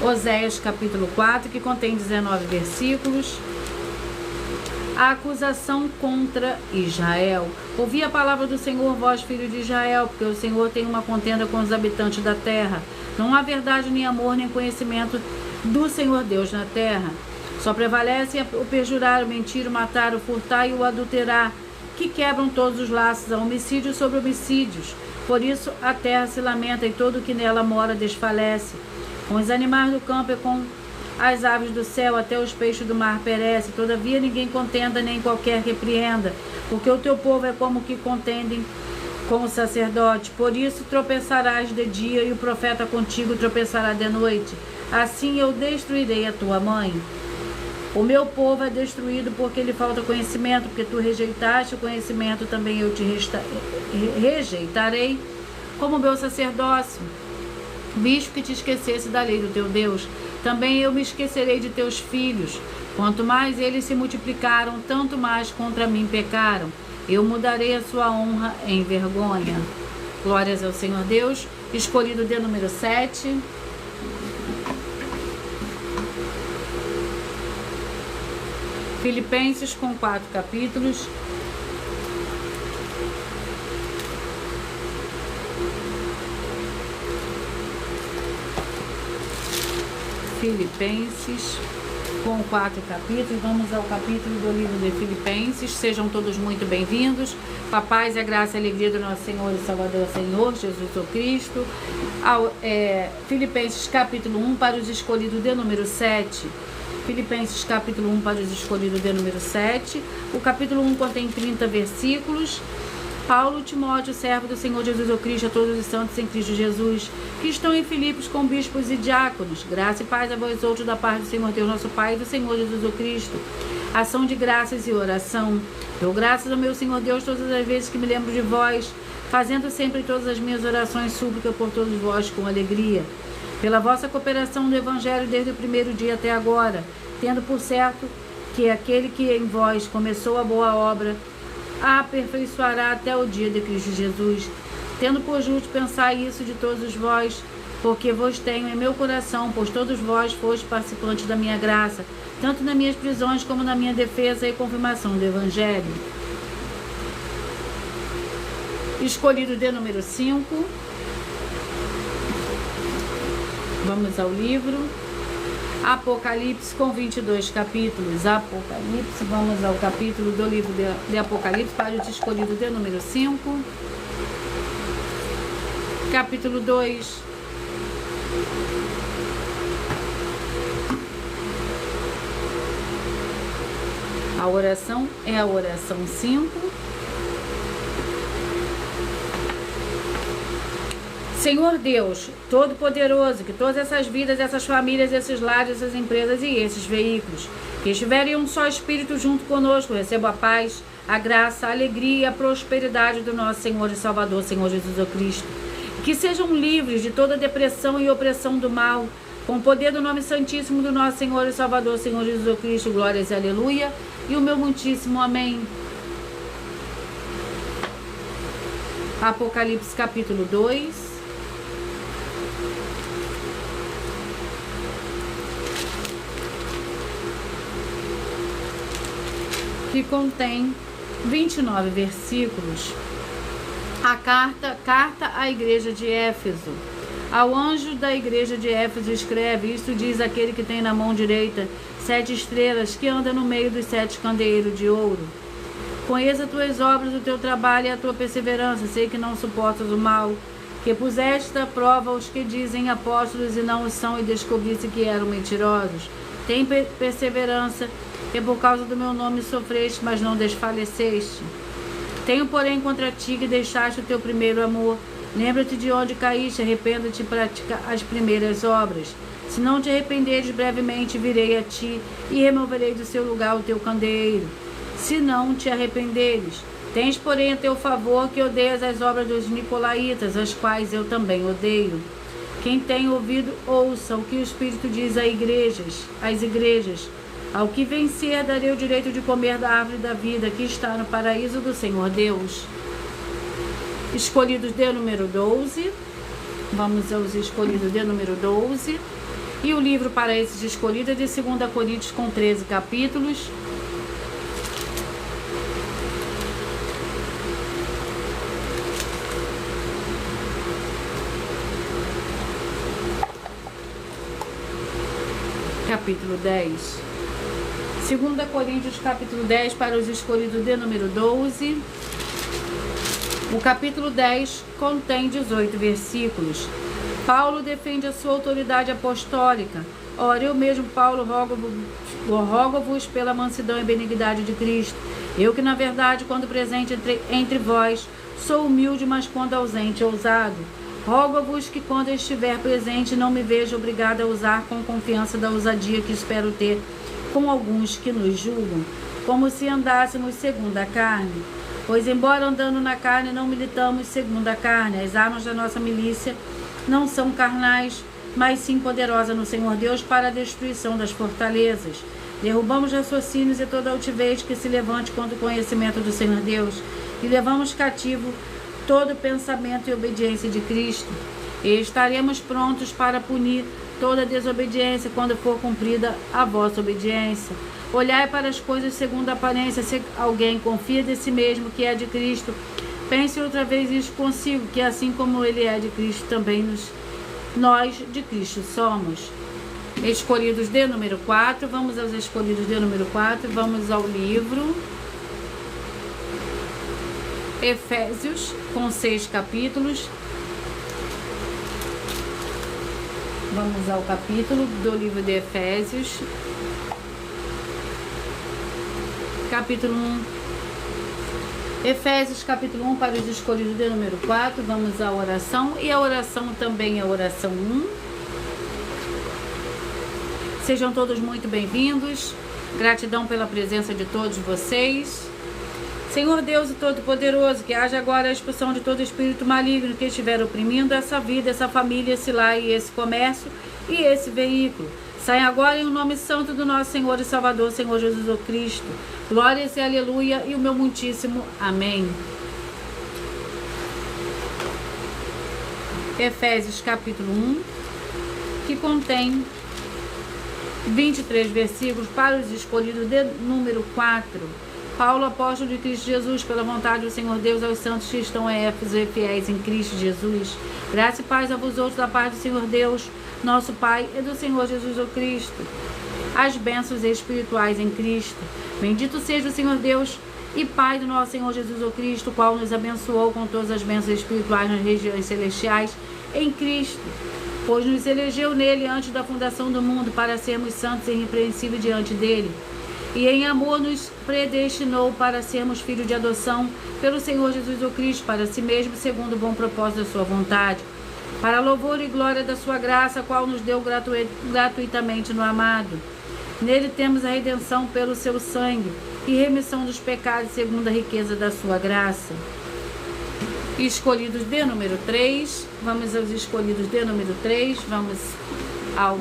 Oséias, capítulo 4, que contém 19 versículos. A acusação contra Israel. Ouvi a palavra do Senhor, vós, filhos de Israel, porque o Senhor tem uma contenda com os habitantes da terra. Não há verdade, nem amor, nem conhecimento do Senhor Deus na terra. Só prevalecem o perjurar, o mentir, o matar, o furtar e o adulterar, que quebram todos os laços, a homicídios sobre homicídios. Por isso a terra se lamenta e todo o que nela mora desfalece. Com os animais do campo e com as aves do céu, até os peixes do mar perecem. Todavia ninguém contenda, nem qualquer repreenda, porque o teu povo é como que contendem com o sacerdote. Por isso tropeçarás de dia, e o profeta contigo tropeçará de noite. Assim eu destruirei a tua mãe. O meu povo é destruído porque lhe falta conhecimento, porque tu rejeitaste o conhecimento, também eu te rejeitarei como meu sacerdócio. Visto que te esquecesse da lei do teu Deus, também eu me esquecerei de teus filhos. Quanto mais eles se multiplicaram, tanto mais contra mim pecaram. Eu mudarei a sua honra em vergonha. Glórias ao Senhor Deus. Escolhido de número 7. Filipenses, com 4 capítulos. Filipenses, com 4 capítulos. Vamos ao capítulo do livro de Filipenses. Sejam todos muito bem-vindos. A paz e a graça e a alegria do nosso Senhor e Salvador, Senhor Jesus o Cristo. Filipenses, capítulo 1, para os escolhidos de número 7. Filipenses, capítulo 1, para os escolhidos de número 7. O capítulo 1 contém 30 versículos. Paulo, Timóteo, servo do Senhor Jesus o Cristo, a todos os santos em Cristo Jesus, que estão em Filipos com bispos e diáconos. Graça e paz a vós outros da parte do Senhor Deus nosso Pai e do Senhor Jesus o Cristo. Ação de graças e oração. Dou graças ao meu Senhor Deus todas as vezes que me lembro de vós, fazendo sempre todas as minhas orações súplica por todos vós com alegria. Pela vossa cooperação no Evangelho desde o primeiro dia até agora, tendo por certo que aquele que em vós começou a boa obra a aperfeiçoará até o dia de Cristo Jesus. Tendo por justo pensar isso de todos vós, porque vos tenho em meu coração, pois todos vós fostes participantes da minha graça, tanto nas minhas prisões como na minha defesa e confirmação do Evangelho. Escolhido de número 5. Vamos ao livro Apocalipse, com 22 capítulos. Apocalipse, vamos ao capítulo do livro de Apocalipse, para o escolhido de número 5. Capítulo 2. A oração é a oração 5. Senhor Deus, Todo-Poderoso, que todas essas vidas, essas famílias, esses lares, essas empresas e esses veículos que estiverem um só Espírito junto conosco, recebam a paz, a graça, a alegria e a prosperidade do nosso Senhor e Salvador, Senhor Jesus Cristo. Que sejam livres de toda depressão e opressão do mal, com o poder do nome santíssimo do nosso Senhor e Salvador, Senhor Jesus Cristo. Glórias e aleluia. E o meu muitíssimo amém. Apocalipse capítulo 2. Que contém 29 versículos. A carta à igreja de Éfeso. Ao anjo da igreja de Éfeso escreve: isto diz aquele que tem na mão direita 7 estrelas, que anda no meio dos 7 candeeiros de ouro. Conheça as tuas obras, o teu trabalho e a tua perseverança. Sei que não suportas o mal, que puseste à prova os que dizem apóstolos e não o são, e descobriste que eram mentirosos. Tem perseverança, e por causa do meu nome sofreste, mas não desfaleceste. Tenho, porém, contra ti que deixaste o teu primeiro amor. Lembra-te de onde caíste, arrependa-te e pratica as primeiras obras. Se não te arrependeres, brevemente virei a ti e removerei do seu lugar o teu candeeiro. Se não te arrependeres, tens, porém, a teu favor que odeias as obras dos nicolaítas, as quais eu também odeio. Quem tem ouvido, ouça o que o Espírito diz às igrejas. Ao que vencer, darei o direito de comer da árvore da vida, que está no paraíso do Senhor Deus. Escolhidos de número 12. Vamos aos escolhidos de número 12. E o livro para esses escolhidos é de 2 Coríntios, com 13 capítulos. Capítulo 10. 2 Coríntios, capítulo 10, para os escolhidos de número 12. O capítulo 10 contém 18 versículos. Paulo defende a sua autoridade apostólica. Ora, eu mesmo, Paulo, rogo-vos pela mansidão e benignidade de Cristo. Eu que, na verdade, quando presente entre vós, sou humilde, mas quando ausente, ousado. Rogo-vos que, quando estiver presente, não me veja obrigado a usar com confiança da ousadia que espero ter com alguns que nos julgam, como se andássemos segundo a carne. Pois, embora andando na carne, não militamos segundo a carne. As armas da nossa milícia não são carnais, mas sim poderosas no Senhor Deus para a destruição das fortalezas. Derrubamos raciocínios e toda altivez que se levante contra o conhecimento do Senhor Deus, e levamos cativo todo pensamento e obediência de Cristo. E estaremos prontos para punir toda desobediência quando for cumprida a vossa obediência. Olhai para as coisas segundo a aparência. Se alguém confia de si mesmo que é de Cristo, pense outra vez isso consigo, que assim como ele é de Cristo, também nós de Cristo somos. Escolhidos de número 4. Vamos aos escolhidos de número 4. Vamos ao livro Efésios, com 6 capítulos. Vamos ao capítulo do livro de Efésios, capítulo 1. Efésios, capítulo 1, para os escolhidos de número 4. Vamos à oração, e a oração também é a oração 1. Sejam todos muito bem-vindos. Gratidão pela presença de todos vocês. Senhor Deus e Todo-Poderoso, que haja agora a expulsão de todo espírito maligno que estiver oprimindo essa vida, essa família, esse lar e esse comércio e esse veículo. Saia agora em o nome santo do nosso Senhor e Salvador, Senhor Jesus Cristo. Glórias e aleluia, e o meu muitíssimo amém. Efésios capítulo 1, que contém 23 versículos para os escolhidos, de número 4. Paulo, apóstolo de Cristo Jesus, pela vontade do Senhor Deus, aos santos que estão em Éfeso e fiéis em Cristo Jesus. Graça e paz a vós outros da paz do Senhor Deus, nosso Pai, e do Senhor Jesus o Cristo. As bênçãos espirituais em Cristo. Bendito seja o Senhor Deus e Pai do nosso Senhor Jesus o Cristo, o qual nos abençoou com todas as bênçãos espirituais nas regiões celestiais em Cristo, pois nos elegeu nele antes da fundação do mundo para sermos santos e irrepreensíveis diante dele, e em amor nos predestinou para sermos filhos de adoção pelo Senhor Jesus o Cristo, para si mesmo, segundo o bom propósito da sua vontade, para louvor e glória da sua graça, a qual nos deu gratuitamente no amado. Nele temos a redenção pelo seu sangue e remissão dos pecados segundo a riqueza da sua graça. Escolhidos de número 3, vamos aos escolhidos de número 3, vamos ao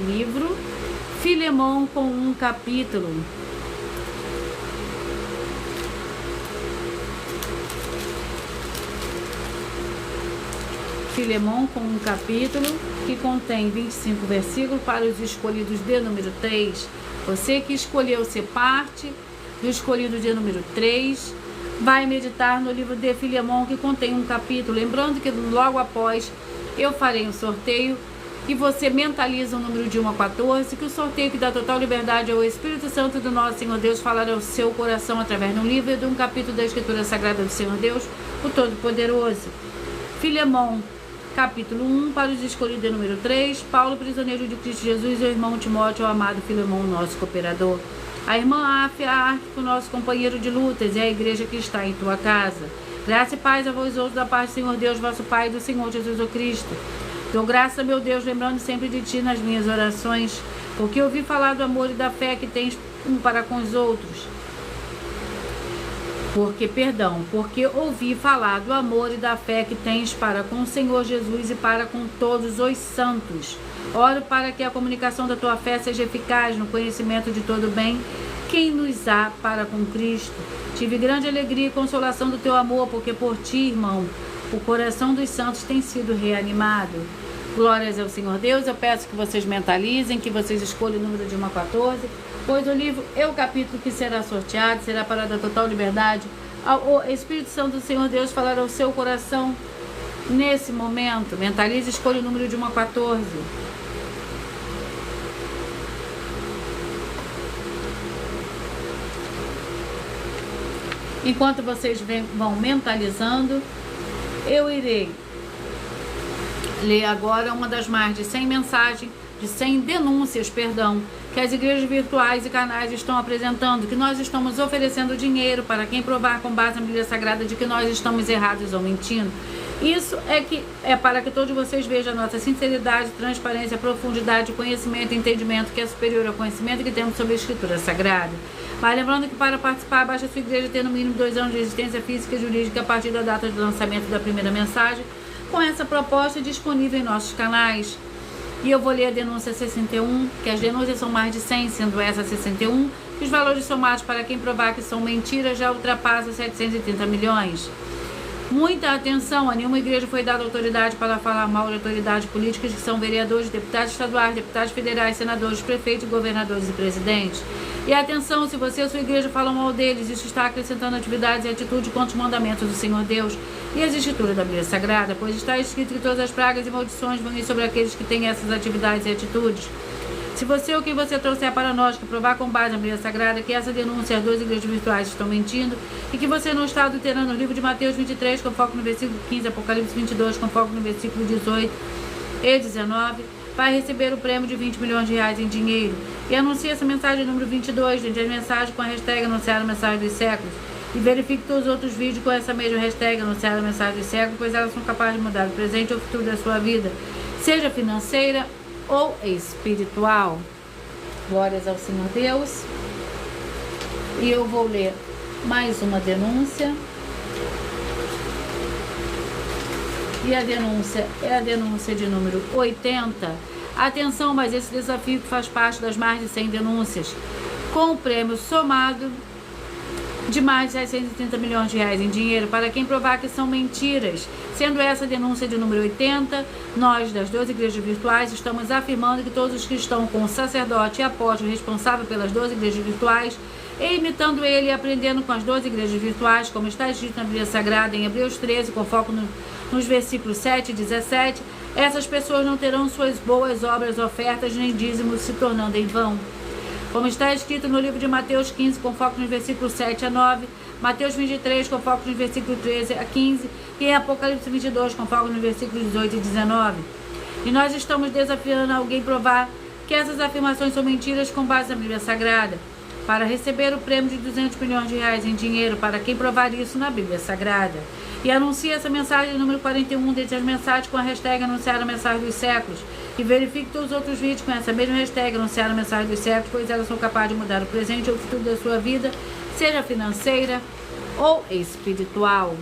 livro Filemão com um capítulo. Filemão com um capítulo que contém 25 versículos para os escolhidos de número 3. Você que escolheu ser parte do escolhido de número 3, vai meditar no livro de Filemão, que contém um capítulo. Lembrando que logo após eu farei um sorteio e você mentaliza o número de 1 a 14, que o sorteio que dá total liberdade ao Espírito Santo do nosso Senhor Deus falar ao seu coração através de um livro e de um capítulo da Escritura Sagrada do Senhor Deus, o Todo-Poderoso. Filemão, capítulo 1, para os escolhidos de número 3, Paulo, prisioneiro de Cristo Jesus, e o irmão Timóteo, o amado Filemão, nosso cooperador. A irmã Áfia, Arquipo, nosso companheiro de lutas, e a igreja que está em tua casa. Graça e paz a vós outros da paz do Senhor Deus, vosso Pai, e do Senhor Jesus o Cristo. Dou graça, meu Deus, lembrando sempre de ti nas minhas orações, porque ouvi falar do amor e da fé que tens um para com os outros. Porque ouvi falar do amor e da fé que tens para com o Senhor Jesus e para com todos os santos. Oro para que a comunicação da tua fé seja eficaz no conhecimento de todo bem, quem nos há para com Cristo. Tive grande alegria e consolação do teu amor, porque por ti, irmão, o coração dos santos tem sido reanimado. Glórias ao Senhor Deus. Eu peço que vocês mentalizem, que vocês escolham o número de 1 a 14, pois o livro é o capítulo que será sorteado, será para dar total liberdade ao Espírito Santo do Senhor Deus falar ao seu coração nesse momento. Mentalize e escolha o número de 1 a 14. Enquanto vocês vão mentalizando, eu irei ler agora uma das mais de 100 mensagens, de 100 denúncias, que as igrejas virtuais e canais estão apresentando, que nós estamos oferecendo dinheiro para quem provar com base na Bíblia Sagrada de que nós estamos errados ou mentindo. Isso é para que todos vocês vejam a nossa sinceridade, transparência, profundidade, conhecimento e entendimento que é superior ao conhecimento que temos sobre a Escritura Sagrada. Mas lembrando que para participar, basta a sua igreja ter no mínimo 2 anos de existência física e jurídica a partir da data do lançamento da primeira mensagem, com essa proposta disponível em nossos canais. E eu vou ler a denúncia 61, que as denúncias são mais de 100, sendo essa 61, que os valores somados para quem provar que são mentiras já ultrapassam 730 milhões. Muita atenção, a nenhuma igreja foi dada autoridade para falar mal de autoridades políticas que são vereadores, deputados estaduais, deputados federais, senadores, prefeitos, governadores e presidentes. E atenção, se você ou sua igreja falam mal deles, isso está acrescentando atividades e atitudes contra os mandamentos do Senhor Deus e as escrituras da Bíblia Sagrada, pois está escrito que todas as pragas e maldições vão ir sobre aqueles que têm essas atividades e atitudes. Se você ou quem você trouxer para nós que provar com base na Bíblia Sagrada que essa denúncia as 2 igrejas virtuais estão mentindo e que você não está adulterando o livro de Mateus 23 com foco no versículo 15, Apocalipse 22 com foco no versículo 18 e 19, vai receber o prêmio de 20 milhões de reais em dinheiro. E anuncie essa mensagem número 22 dentro das mensagens com a hashtag anunciar a mensagem dos séculos. E verifique todos os outros vídeos com essa mesma hashtag anunciar a mensagem dos séculos, pois elas são capazes de mudar o presente ou o futuro da sua vida, seja financeira ou espiritual. Glórias ao Senhor Deus. E eu vou ler mais uma denúncia. E a denúncia é a denúncia de número 80. Atenção, mas esse desafio que faz parte das mais de 100 denúncias, com o prêmio somado de mais de 630 milhões de reais em dinheiro para quem provar que são mentiras, Sendo essa a denúncia de número 80, nós, das 12 igrejas virtuais, estamos afirmando que todos os que estão com o sacerdote e apóstolo responsável pelas 12 igrejas virtuais, e imitando ele e aprendendo com as 12 igrejas virtuais, como está escrito na Bíblia Sagrada em Hebreus 13, com foco nos versículos 7 e 17, essas pessoas não terão suas boas obras, ofertas nem dízimos se tornando em vão. Como está escrito no livro de Mateus 15, com foco nos versículos 7 a 9, Mateus 23, com foco nos versículos 13 a 15, e em Apocalipse 22, com foco nos versículos 18 e 19. E nós estamos desafiando alguém a provar que essas afirmações são mentiras com base na Bíblia Sagrada, para receber o prêmio de 200 milhões de reais em dinheiro para quem provar isso na Bíblia Sagrada. E anuncie essa mensagem número 41 dentre as mensagens com a hashtag anunciar a mensagem dos séculos. E verifique todos os outros vídeos com essa mesma hashtag anunciar a mensagem dos séculos, pois elas são capazes de mudar o presente ou o futuro da sua vida, seja financeira ou espiritual.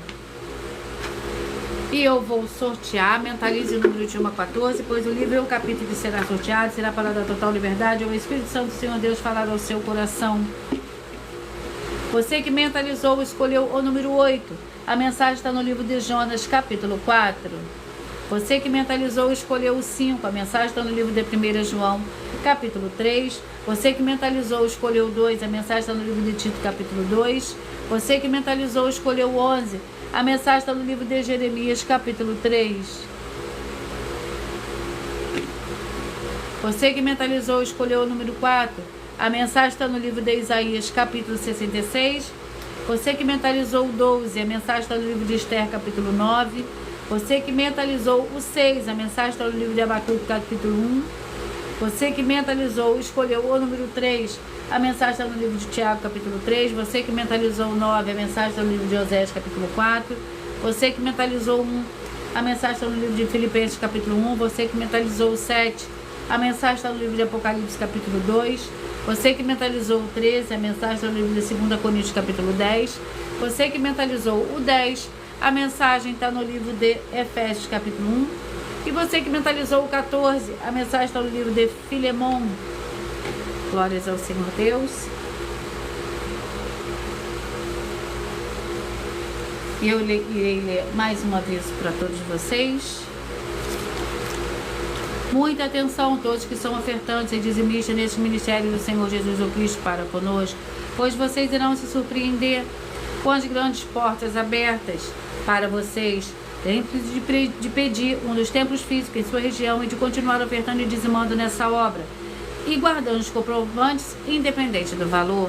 E eu vou sortear, mentalize o número de 1 a 14, pois o livro e o capítulo que será sorteado será para dar total liberdade, ou o Espírito Santo do Senhor Deus falará ao seu coração. Você que mentalizou, escolheu o número 8. A mensagem está no livro de Jonas, capítulo 4. Você que mentalizou, escolheu o 5. A mensagem está no livro de 1 João, capítulo 3. Você que mentalizou, escolheu o 2. A mensagem está no livro de Tito, capítulo 2. Você que mentalizou, escolheu o 11. A mensagem está no livro de Jeremias, capítulo 3. Você que mentalizou, escolheu o número 4. A mensagem está no livro de Isaías, capítulo 66. Você que mentalizou o 12, a mensagem está no livro de Esther, capítulo 9. Você que mentalizou o 6, a mensagem está no livro de Abacuque, capítulo 1. Você que mentalizou, escolheu o número 3, a mensagem está no livro de Tiago, capítulo 3. Você que mentalizou o 9, a mensagem está no livro de Oséias, capítulo 4. Você que mentalizou o 1, a mensagem está no livro de Filipenses, capítulo 1. Você que mentalizou o 7, a mensagem está no livro de Apocalipse, capítulo 2. Você que mentalizou o 13, a mensagem está no livro de 2 Coríntios, capítulo 10. Você que mentalizou o 10, a mensagem está no livro de Efésios, capítulo 1. E você que mentalizou o 14, a mensagem está no livro de Filemão. Glórias ao Senhor Deus. E eu irei ler mais uma vez para todos vocês. Muita atenção, todos que são ofertantes e dizimistas neste ministério do Senhor Jesus o Cristo para conosco, pois vocês irão se surpreender com as grandes portas abertas para vocês, dentro de pedir um dos templos físicos em sua região e de continuar ofertando e dizimando nessa obra, e guardando os comprovantes independente do valor.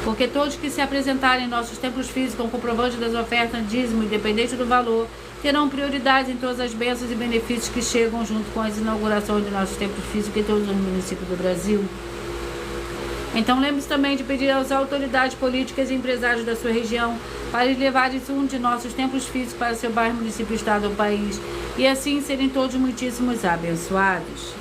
Porque todos que se apresentarem em nossos templos físicos com comprovante das ofertas, dízimo, independente do valor, terão prioridade em todas as bênçãos e benefícios que chegam junto com as inaugurações de nossos templos físicos em todos os municípios do Brasil. Então lembre-se também de pedir às autoridades políticas e empresários da sua região para levarem um de nossos templos físicos para seu bairro, município, estado ou país, e assim serem todos muitíssimos abençoados.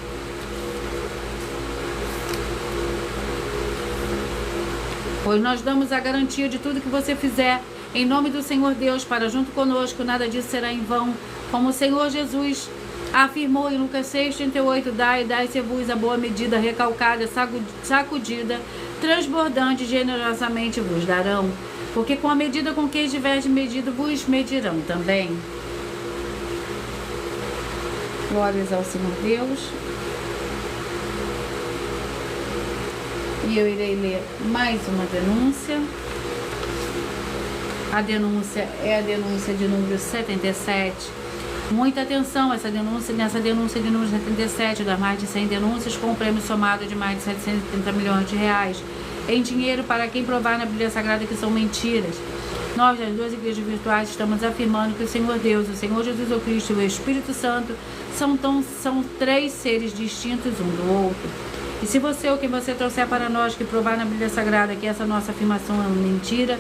Pois nós damos a garantia de tudo que você fizer, em nome do Senhor Deus, para junto conosco, nada disso será em vão. Como o Senhor Jesus afirmou em Lucas 6,38, dai-se-vos a boa medida, recalcada, sacudida, transbordante, generosamente vos darão. Porque com a medida com que estiveres medido, vos medirão também. Glórias ao Senhor Deus. E eu irei ler mais uma denúncia. A denúncia é a denúncia de número 77. Muita atenção, nessa denúncia de número 77, das mais de 100 denúncias, com um prêmio somado de mais de 730 milhões de reais em dinheiro para quem provar na Bíblia Sagrada que são mentiras. Nós, das 12 igrejas virtuais, estamos afirmando que o Senhor Deus, o Senhor Jesus o Cristo e o Espírito Santo são três seres distintos um do outro. E se você ou quem você trouxer para nós que provar na Bíblia Sagrada que essa nossa afirmação é uma mentira,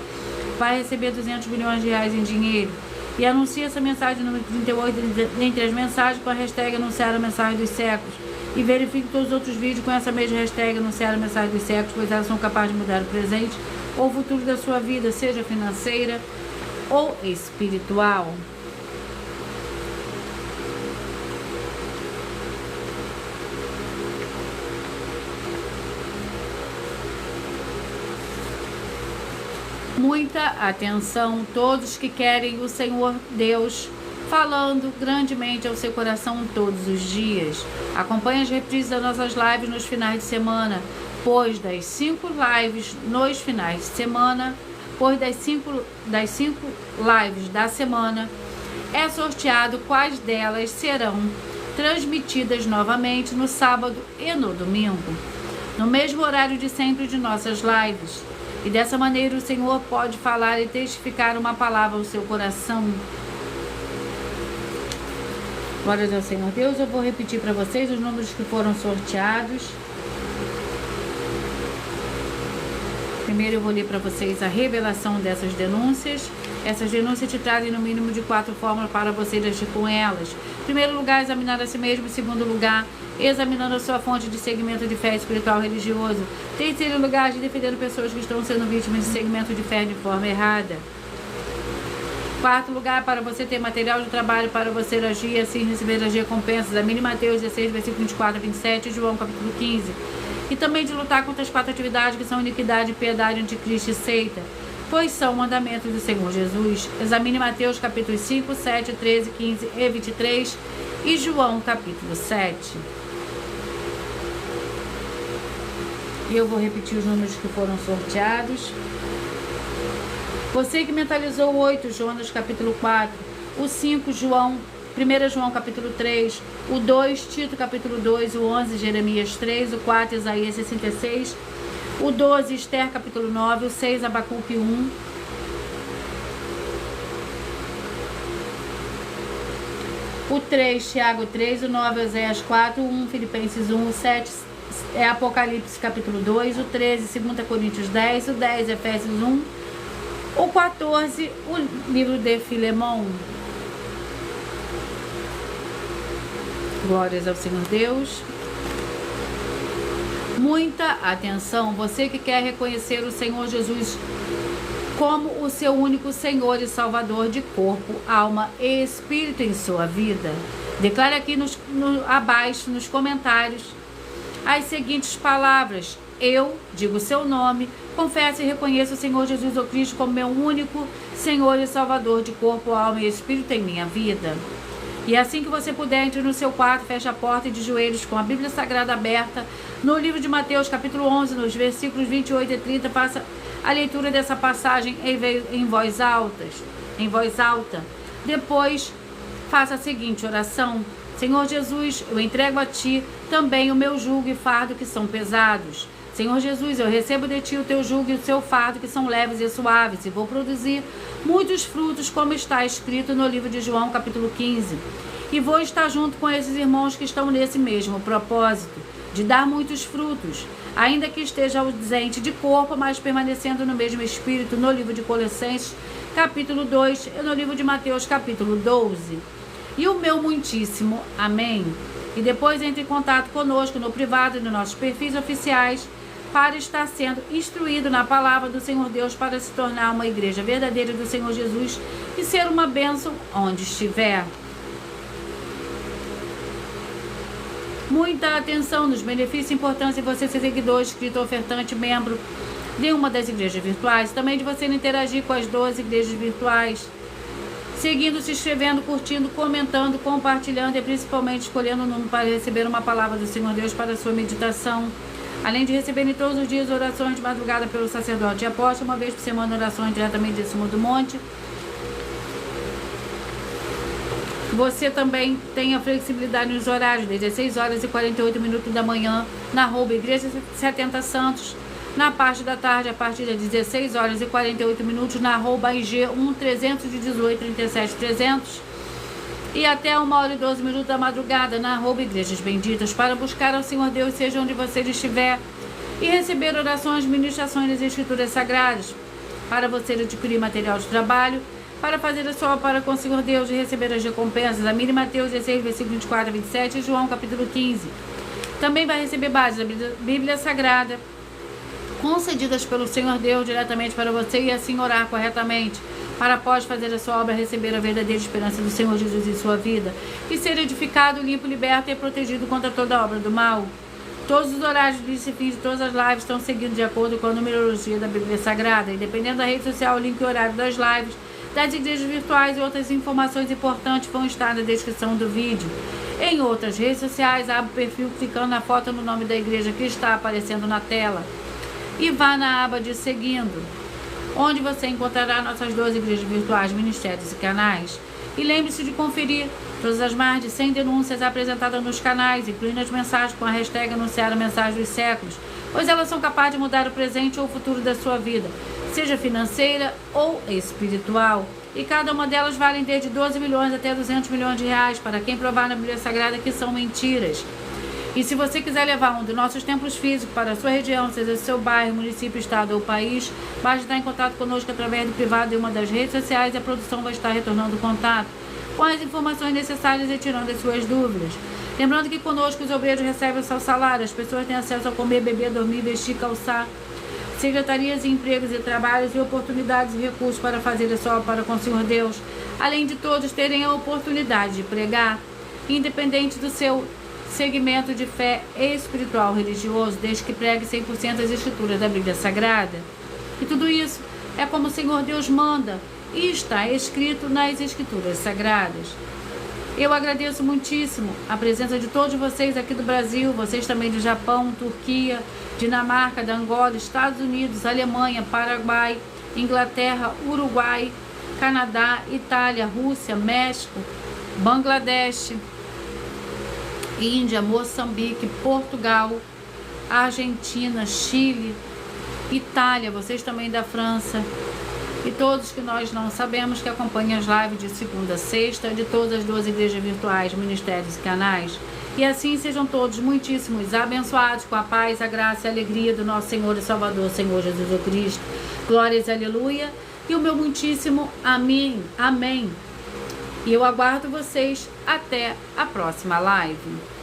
vai receber 200 milhões de reais em dinheiro. E anuncie essa mensagem número 38 entre as mensagens com a hashtag anunciar a mensagem dos séculos. E verifique todos os outros vídeos com essa mesma hashtag anunciar a mensagem dos séculos, pois elas são capazes de mudar o presente ou o futuro da sua vida, seja financeira ou espiritual. Muita atenção, todos que querem o Senhor Deus falando grandemente ao seu coração todos os dias. Acompanhe as reprises das nossas lives nos finais de semana, pois das 5 lives nos finais de semana, das 5 lives da semana, é sorteado quais delas serão transmitidas novamente no sábado e no domingo, no mesmo horário de sempre de nossas lives. E dessa maneira o Senhor pode falar e testificar uma palavra ao seu coração. Glórias ao Senhor Deus. Eu vou repetir para vocês os números que foram sorteados. Primeiro eu vou ler para vocês a revelação dessas denúncias. Essas denúncias te trazem no mínimo de 4 fórmulas para você agir com elas. Em primeiro lugar, examinar a si mesmo. Em segundo lugar, examinando a sua fonte de segmento de fé espiritual religioso. Em terceiro lugar, defendendo pessoas que estão sendo vítimas de segmento de fé de forma errada. Quarto lugar, para você ter material de trabalho para você agir e assim receber as recompensas. A mínima Mateus 16, versículo 24 a 27, João capítulo 15. E também de lutar contra as 4 atividades que são iniquidade, piedade, anticristo e seita, pois são mandamentos do Senhor Jesus. Examine Mateus capítulo 5, 7, 13, 15 e 23 e João capítulo 7. E eu vou repetir os números que foram sorteados. Você que mentalizou 8, Jonas capítulo 4, o 5, 1 João capítulo 3, o 2, Tito capítulo 2, o 11, Jeremias 3, o 4, Isaías 66, o 12, Esther capítulo 9, o 6, Abacuque 1, o 3, Tiago 3, o 9, Oséias 4, o 1, Filipenses 1, o 7, Apocalipse capítulo 2, o 13, 2 Coríntios 10, o 10, Efésios 1, o 14, o livro de Filemão. Glórias ao Senhor Deus. Muita atenção, você que quer reconhecer o Senhor Jesus como o seu único Senhor e Salvador de corpo, alma e espírito em sua vida. Declare aqui abaixo nos comentários as seguintes palavras: eu digo o seu nome, confesso e reconheço o Senhor Jesus o Cristo como meu único Senhor e Salvador de corpo, alma e espírito em minha vida. E assim que você puder, entre no seu quarto, feche a porta e de joelhos com a Bíblia Sagrada aberta, no livro de Mateus capítulo 11, nos versículos 28 e 30, faça a leitura dessa passagem em voz alta. Depois, faça a seguinte oração: Senhor Jesus, eu entrego a Ti também o meu jugo e fardo que são pesados. Senhor Jesus, eu recebo de Ti o Teu jugo e o Seu fardo que são leves e suaves, e vou produzir muitos frutos, como está escrito no livro de João, capítulo 15. E vou estar junto com esses irmãos que estão nesse mesmo propósito, de dar muitos frutos, ainda que esteja ausente de corpo, mas permanecendo no mesmo espírito, no livro de Colossenses, capítulo 2, e no livro de Mateus, capítulo 12. E o meu muitíssimo amém. E depois entre em contato conosco no privado e nos nossos perfis oficiais para estar sendo instruído na palavra do Senhor Deus, para se tornar uma igreja verdadeira do Senhor Jesus e ser uma bênção onde estiver. Muita atenção nos benefícios e importância de você ser seguidor, inscrito, ofertante, membro de uma das igrejas virtuais, também de você interagir com as 12 igrejas virtuais, seguindo, se inscrevendo, curtindo, comentando, compartilhando e principalmente escolhendo o número para receber uma palavra do Senhor Deus para a sua meditação. Além de receberem todos os dias orações de madrugada pelo sacerdote e apóstolo, uma vez por semana orações diretamente de cima do monte. Você também tem a flexibilidade nos horários, 16 horas e 48 minutos da manhã, na Igreja 70 Santos. Na parte da tarde, a partir das 16 horas e 48 minutos, na IG 1-318 37 300. E até 1h12 da madrugada, na Igrejas Benditas, para buscar ao Senhor Deus, seja onde você estiver, e receber orações, ministrações das Escrituras Sagradas, para você adquirir material de trabalho, para fazer a sua obra com o Senhor Deus e receber as recompensas. A mínima Mateus 16, versículo 24 a 27 e João capítulo 15. Também vai receber bases da Bíblia Sagrada, concedidas pelo Senhor Deus diretamente para você, e assim orar corretamente, para após fazer a sua obra receber a verdadeira esperança do Senhor Jesus em sua vida, e ser edificado, limpo, liberto e protegido contra toda obra do mal. Todos os horários de início e fim de todas as lives estão seguindo de acordo com a numerologia da Bíblia Sagrada. E dependendo da rede social, o link e horário das lives, das igrejas virtuais e outras informações importantes vão estar na descrição do vídeo. Em outras redes sociais, abra o perfil clicando na foto no nome da igreja que está aparecendo na tela. E vá na aba de Seguindo, onde você encontrará nossas 12 igrejas virtuais, ministérios e canais. E lembre-se de conferir todas as mais de 100 denúncias apresentadas nos canais, incluindo as mensagens com a hashtag Anunciar a Mensagem dos Séculos, pois elas são capazes de mudar o presente ou o futuro da sua vida, seja financeira ou espiritual. E cada uma delas vale desde 12 milhões até 200 milhões de reais, para quem provar na Bíblia Sagrada que são mentiras. E se você quiser levar um dos nossos templos físicos para a sua região, seja seu bairro, município, estado ou país, basta estar em contato conosco através do privado de uma das redes sociais e a produção vai estar retornando o contato com as informações necessárias e tirando as suas dúvidas. Lembrando que conosco os obreiros recebem o seu salário, as pessoas têm acesso a comer, beber, dormir, vestir, calçar, secretarias, empregos e trabalhos e oportunidades e recursos para fazer a sua obra para com o Senhor Deus, além de todos terem a oportunidade de pregar, independente do seu segmento de fé espiritual religioso, desde que pregue 100% as escrituras da Bíblia Sagrada. E tudo isso é como o Senhor Deus manda e está escrito nas escrituras sagradas. Eu agradeço muitíssimo a presença de todos vocês aqui do Brasil, vocês também do Japão, Turquia, Dinamarca, da Angola, Estados Unidos, Alemanha, Paraguai, Inglaterra, Uruguai, Canadá, Itália, Rússia, México, Bangladesh, Índia, Moçambique, Portugal, Argentina, Chile, Itália, vocês também da França e todos que nós não sabemos que acompanham as lives de segunda a sexta de todas as 12 igrejas virtuais, ministérios e canais. E assim sejam todos muitíssimos abençoados com a paz, a graça e a alegria do nosso Senhor e Salvador, Senhor Jesus Cristo. Glórias e aleluia. E o meu muitíssimo amém. Amém. E eu aguardo vocês até a próxima live.